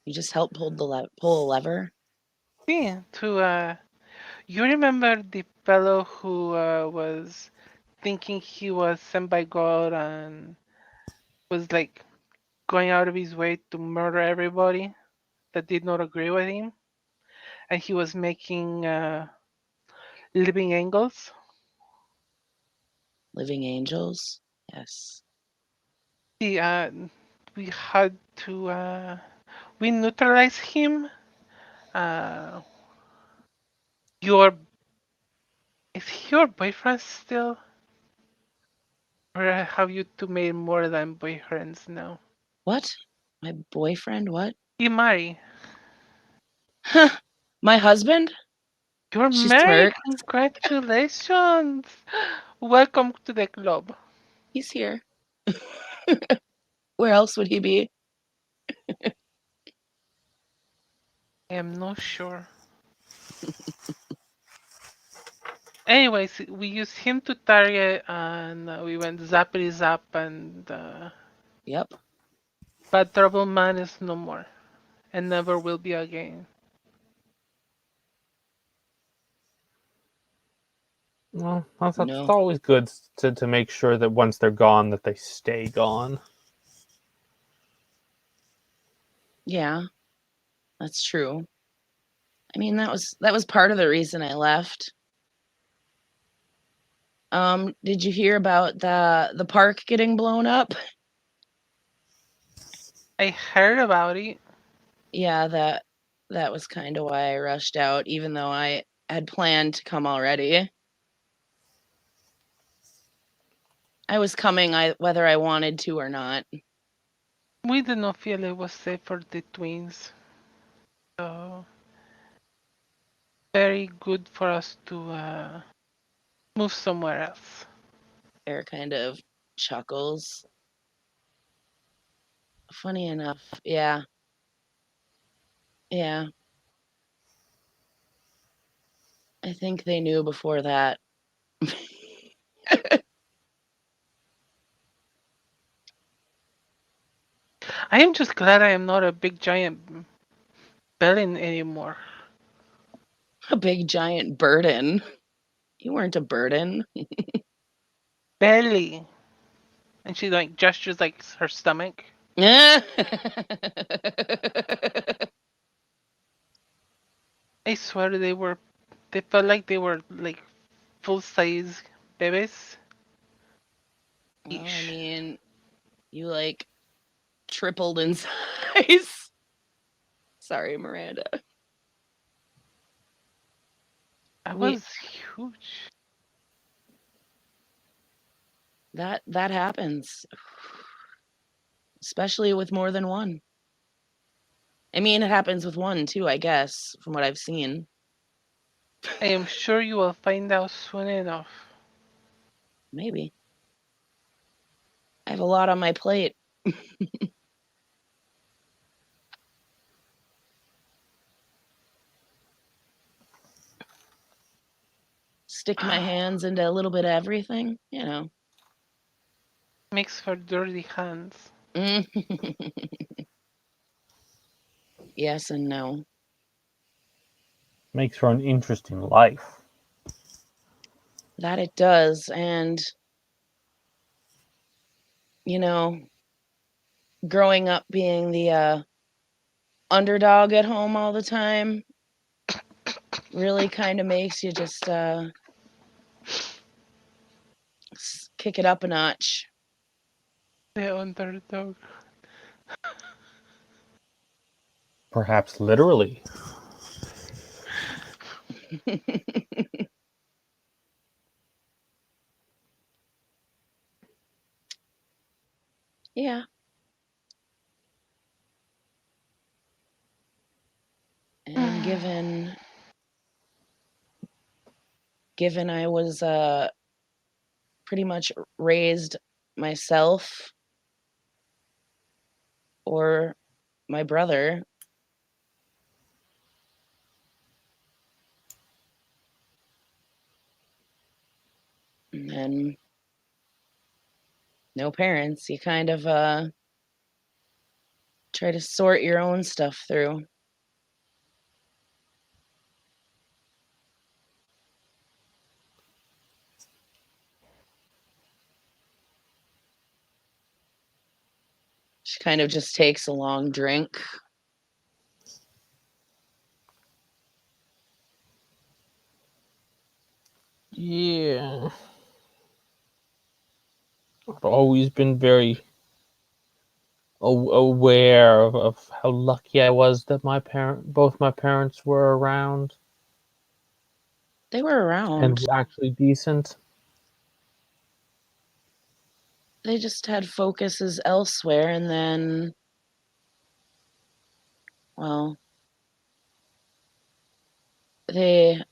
[SPEAKER 1] You just helped pull a lever.
[SPEAKER 2] Yeah, you remember the fellow who was thinking he was sent by God and was like going out of his way to murder everybody that did not agree with him? And he was making living angels.
[SPEAKER 1] Living angels. Yes.
[SPEAKER 2] See, we had to we neutralized him. Uh, your is he your boyfriend still, or have you two made more than boyfriends now?
[SPEAKER 1] What? My boyfriend? What?
[SPEAKER 2] You marry.
[SPEAKER 1] My husband?
[SPEAKER 2] You're
[SPEAKER 1] She
[SPEAKER 2] married.
[SPEAKER 1] smirked.
[SPEAKER 2] Congratulations. Welcome to the club.
[SPEAKER 1] He's here. Where else would he be?
[SPEAKER 2] I am not sure. Anyways, we used him to target, and we went zappity zap, and
[SPEAKER 1] Yep.
[SPEAKER 2] Bad Trouble Man is no more, and never will be again.
[SPEAKER 4] Well, that's
[SPEAKER 1] No.
[SPEAKER 4] always good to make sure that once they're gone, that they stay gone.
[SPEAKER 1] Yeah, that's true. I mean, that was part of the reason I left. Did you hear about the park getting blown up?
[SPEAKER 2] I heard about it.
[SPEAKER 1] Yeah, that was kind of why I rushed out, even though I had planned to come already. I was coming, whether I wanted to or not.
[SPEAKER 2] We did not feel it was safe for the twins. So very good for us to move somewhere else.
[SPEAKER 1] Eric kind of chuckles. Funny enough, yeah, yeah. I think they knew before that.
[SPEAKER 2] I am just glad I am not a big giant villain anymore.
[SPEAKER 1] A big giant burden. You weren't a burden.
[SPEAKER 2] Belly. And she like gestures like her stomach.
[SPEAKER 1] Yeah.
[SPEAKER 2] I swear they felt like they were like full size babies
[SPEAKER 1] Well, I
[SPEAKER 2] ish.
[SPEAKER 1] mean, you like tripled in size. Sorry, Miranda.
[SPEAKER 2] I
[SPEAKER 1] We
[SPEAKER 2] was huge.
[SPEAKER 1] that happens, especially with more than one. I mean, it happens with one too, I guess, from what I've seen.
[SPEAKER 2] I am sure you will find out soon enough.
[SPEAKER 1] Maybe. I have a lot on my plate. Stick my hands into a little bit of everything, you know.
[SPEAKER 2] Makes for dirty hands.
[SPEAKER 1] Yes and no.
[SPEAKER 4] Makes for an interesting life.
[SPEAKER 1] That it does. And, you know, growing up being the underdog at home all the time really kind of makes you just kick it up a notch.
[SPEAKER 2] The underdog.
[SPEAKER 4] Perhaps literally.
[SPEAKER 1] Yeah. given I was pretty much raised myself or my brother, and then no parents, you kind of try to sort your own stuff through. She kind of just takes a long drink.
[SPEAKER 4] Yeah. I've always been very aware of how lucky I was that both my parents were around
[SPEAKER 1] They were
[SPEAKER 4] and
[SPEAKER 1] around.
[SPEAKER 4] actually decent.
[SPEAKER 1] They just had focuses elsewhere, and then, well, they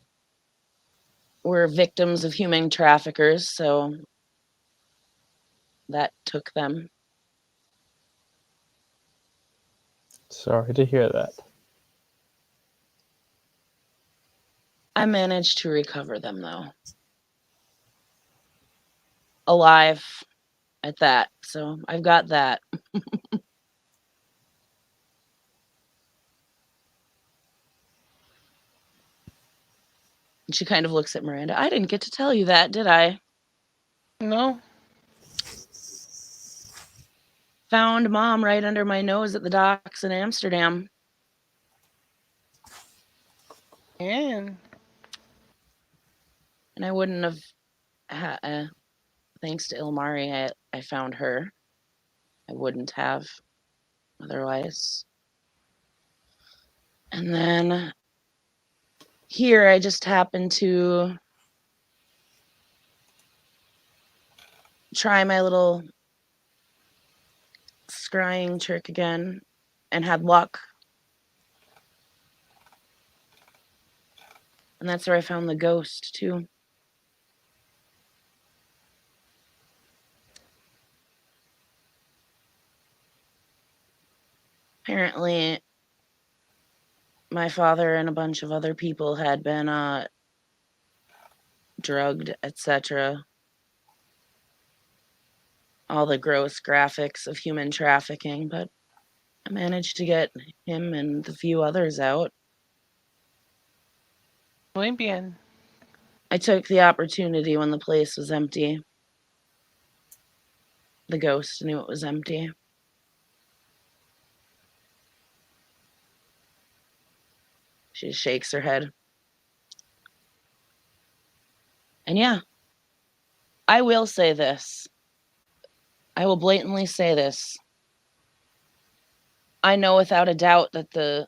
[SPEAKER 1] were victims of human traffickers, so that took them.
[SPEAKER 4] Sorry to hear that.
[SPEAKER 1] I managed to recover them, though. Alive at that, so I've got that. And she kind of looks at Miranda. I didn't get to tell you that, did I?
[SPEAKER 2] No.
[SPEAKER 1] Found Mom right under my nose at the docks in Amsterdam.
[SPEAKER 2] And
[SPEAKER 1] And I wouldn't have, thanks to Ilmari, I found her. I wouldn't have otherwise. And then here I just happened to try my little scrying trick again and had luck. And that's where I found the ghost, too. Apparently, my father and a bunch of other people had been drugged, etc. All the gross graphics of human trafficking, but I managed to get him and the few others out.
[SPEAKER 2] muy bien.
[SPEAKER 1] I took the opportunity when the place was empty. The ghost knew it was empty. She shakes her head. And yeah, I will say this. I will blatantly say this. I know without a doubt that the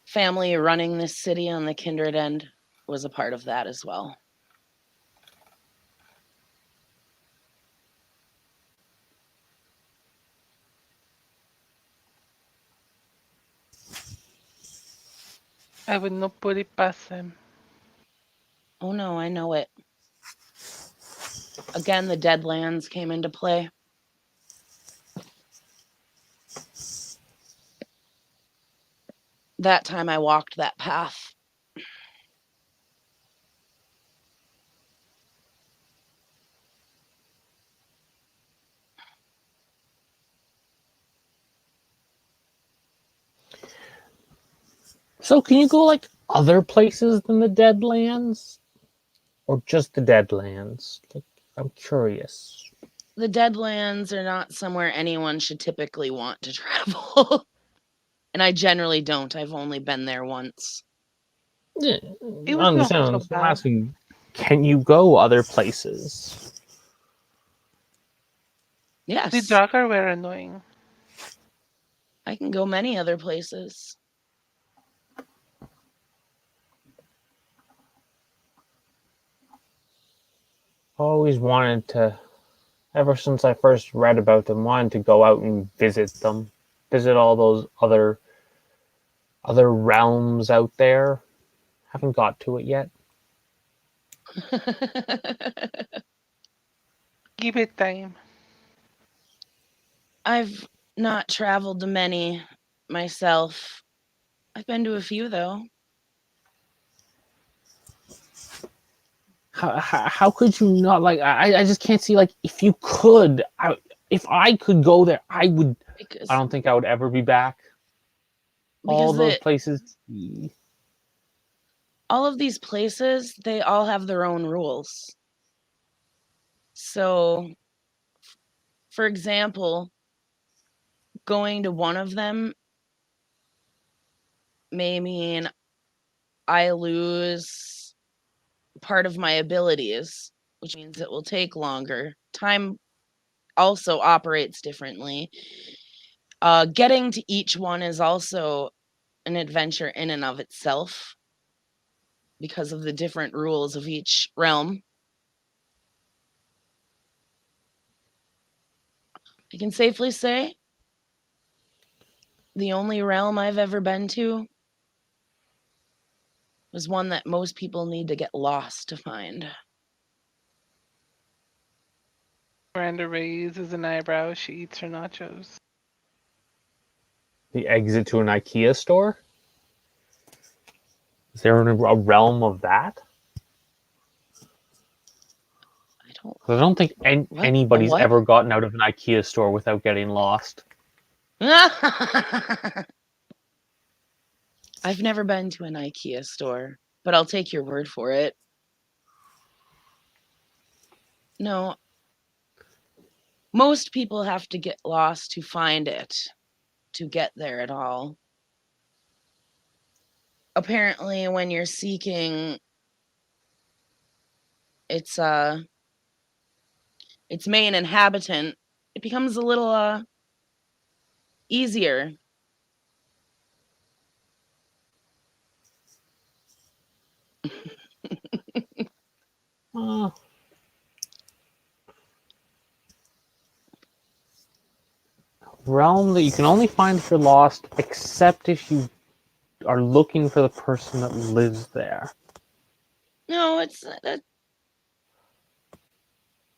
[SPEAKER 1] family running this city on the kindred end was a part of that as well.
[SPEAKER 2] I would not put it past them.
[SPEAKER 1] Oh no, I know it. Again, the Deadlands came into play. That time I walked that path.
[SPEAKER 4] So can you go like other places than the Deadlands? Or just the Deadlands? Like, I'm curious.
[SPEAKER 1] The Deadlands are not somewhere anyone should typically want to travel. And I generally don't. I've only been there once.
[SPEAKER 4] Yeah,
[SPEAKER 2] It
[SPEAKER 4] I
[SPEAKER 2] was not so
[SPEAKER 4] understand. I'm
[SPEAKER 2] bad.
[SPEAKER 4] asking, can you go other places?
[SPEAKER 2] The
[SPEAKER 1] Yes,
[SPEAKER 2] Dragar were annoying.
[SPEAKER 1] I can go many other places.
[SPEAKER 4] Always wanted to, ever since I first read about them, wanted to go out and visit them. Visit all those other other realms out there. Haven't got to it yet.
[SPEAKER 2] Give it time.
[SPEAKER 1] I've not traveled to many myself. I've been to a few, though.
[SPEAKER 4] How could you not like? I just can't see like if you could. If I could go there, I would. I
[SPEAKER 1] Because
[SPEAKER 4] don't think I would ever be back. All
[SPEAKER 1] because
[SPEAKER 4] those
[SPEAKER 1] the
[SPEAKER 4] places.
[SPEAKER 1] all of these places, they all have their own rules. So, for example, going to one of them may mean I lose part of my abilities, which means it will take longer. Time also operates differently. Getting to each one is also an adventure in and of itself because of the different rules of each realm. I can safely say the only realm I've ever been to was one that most people need to get lost to find.
[SPEAKER 2] Miranda raises an eyebrow. She eats her nachos.
[SPEAKER 4] The exit to an IKEA store. Is there a realm of that?
[SPEAKER 1] I don't.
[SPEAKER 4] I don't think
[SPEAKER 1] What? A
[SPEAKER 4] anybody's
[SPEAKER 1] what?
[SPEAKER 4] ever gotten out of an IKEA store without getting lost.
[SPEAKER 1] I've never been to an IKEA store, but I'll take your word for it. No, most people have to get lost to find it, to get there at all. Apparently, when you're seeking its its main inhabitant, it becomes a little easier.
[SPEAKER 4] Uh, realm that you can only find if you're lost, except if you are looking for the person that lives there.
[SPEAKER 1] No, it's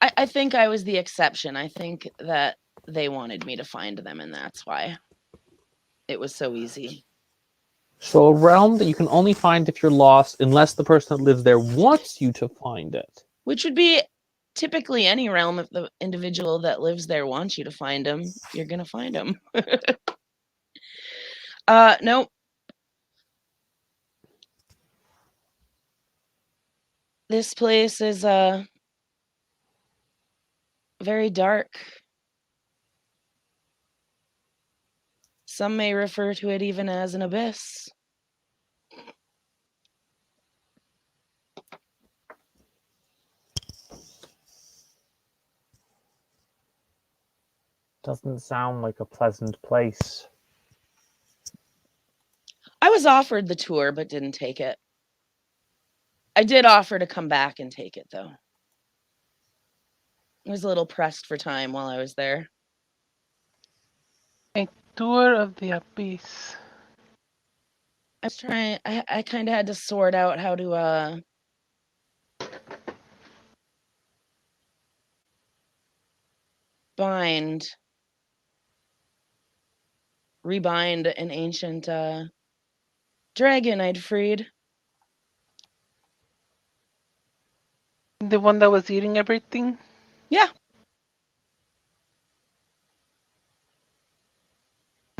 [SPEAKER 1] I think I was the exception. I think that they wanted me to find them, and that's why it was so easy.
[SPEAKER 4] So a realm that you can only find if you're lost, unless the person that lives there wants you to find it.
[SPEAKER 1] Which would be typically any realm. If the individual that lives there wants you to find them, you're gonna find them. Nope. This place is very dark. Some may refer to it even as an abyss.
[SPEAKER 4] Doesn't sound like a pleasant place.
[SPEAKER 1] I was offered the tour but didn't take it. I did offer to come back and take it though. I was a little pressed for time while I was there.
[SPEAKER 2] A tour of the abyss.
[SPEAKER 1] I was trying I kind of had to sort out how to rebind an ancient dragon I'd freed.
[SPEAKER 2] The one that was eating everything?
[SPEAKER 1] Yeah.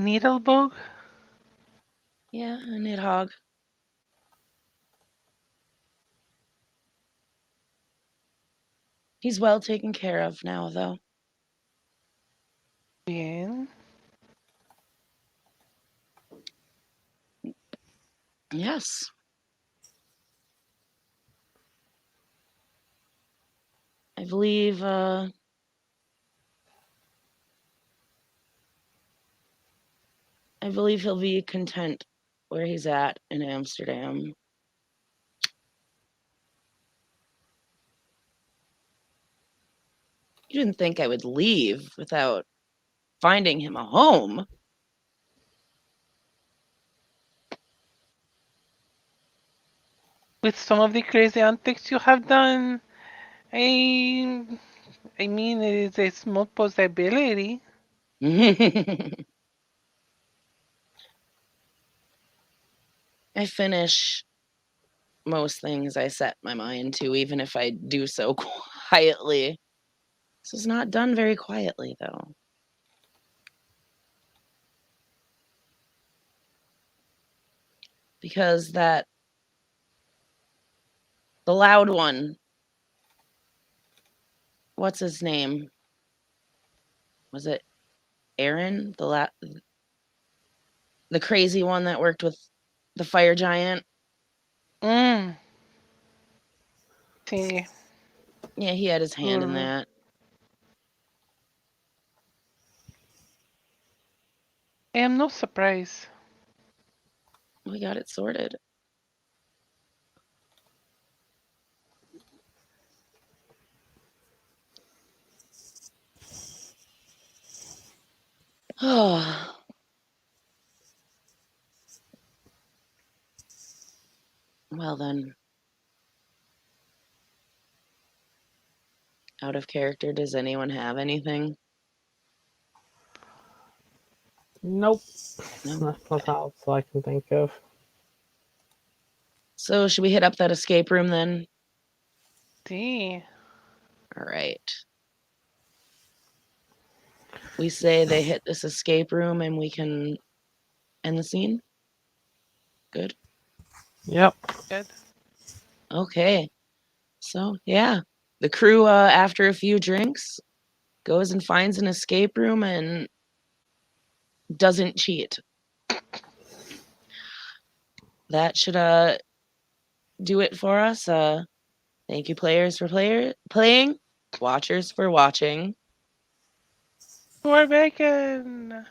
[SPEAKER 2] Needlebug?
[SPEAKER 1] Yeah, a nidhogg. He's well taken care of now, though.
[SPEAKER 2] Bien.
[SPEAKER 1] Yes. I believe he'll be content where he's at in Amsterdam. You didn't think I would leave without finding him a home?
[SPEAKER 2] With some of the crazy antics you have done, I, I mean, it is a small possibility.
[SPEAKER 1] I finish most things I set my mind to, even if I do so quietly. This is not done very quietly, though. Because the loud one, what's his name? Was it Aaron? The crazy one that worked with the fire giant?
[SPEAKER 2] Mm. See,
[SPEAKER 1] Yeah, he had his hand in
[SPEAKER 2] mm,
[SPEAKER 1] that.
[SPEAKER 2] I am no surprise.
[SPEAKER 1] We got it sorted. Oh, well then. Out of character, does anyone have anything?
[SPEAKER 4] Nope.
[SPEAKER 1] No.
[SPEAKER 4] Nothing else I can think of.
[SPEAKER 1] So should we hit up that escape room then?
[SPEAKER 2] See,
[SPEAKER 1] All right. We say they hit this escape room and we can end the scene. Good.
[SPEAKER 4] Yep.
[SPEAKER 2] good.
[SPEAKER 1] Okay. So yeah, the crew, after a few drinks, goes and finds an escape room and doesn't cheat. That should do it for us. Thank you, players, for playing, watchers for watching.
[SPEAKER 2] More bacon.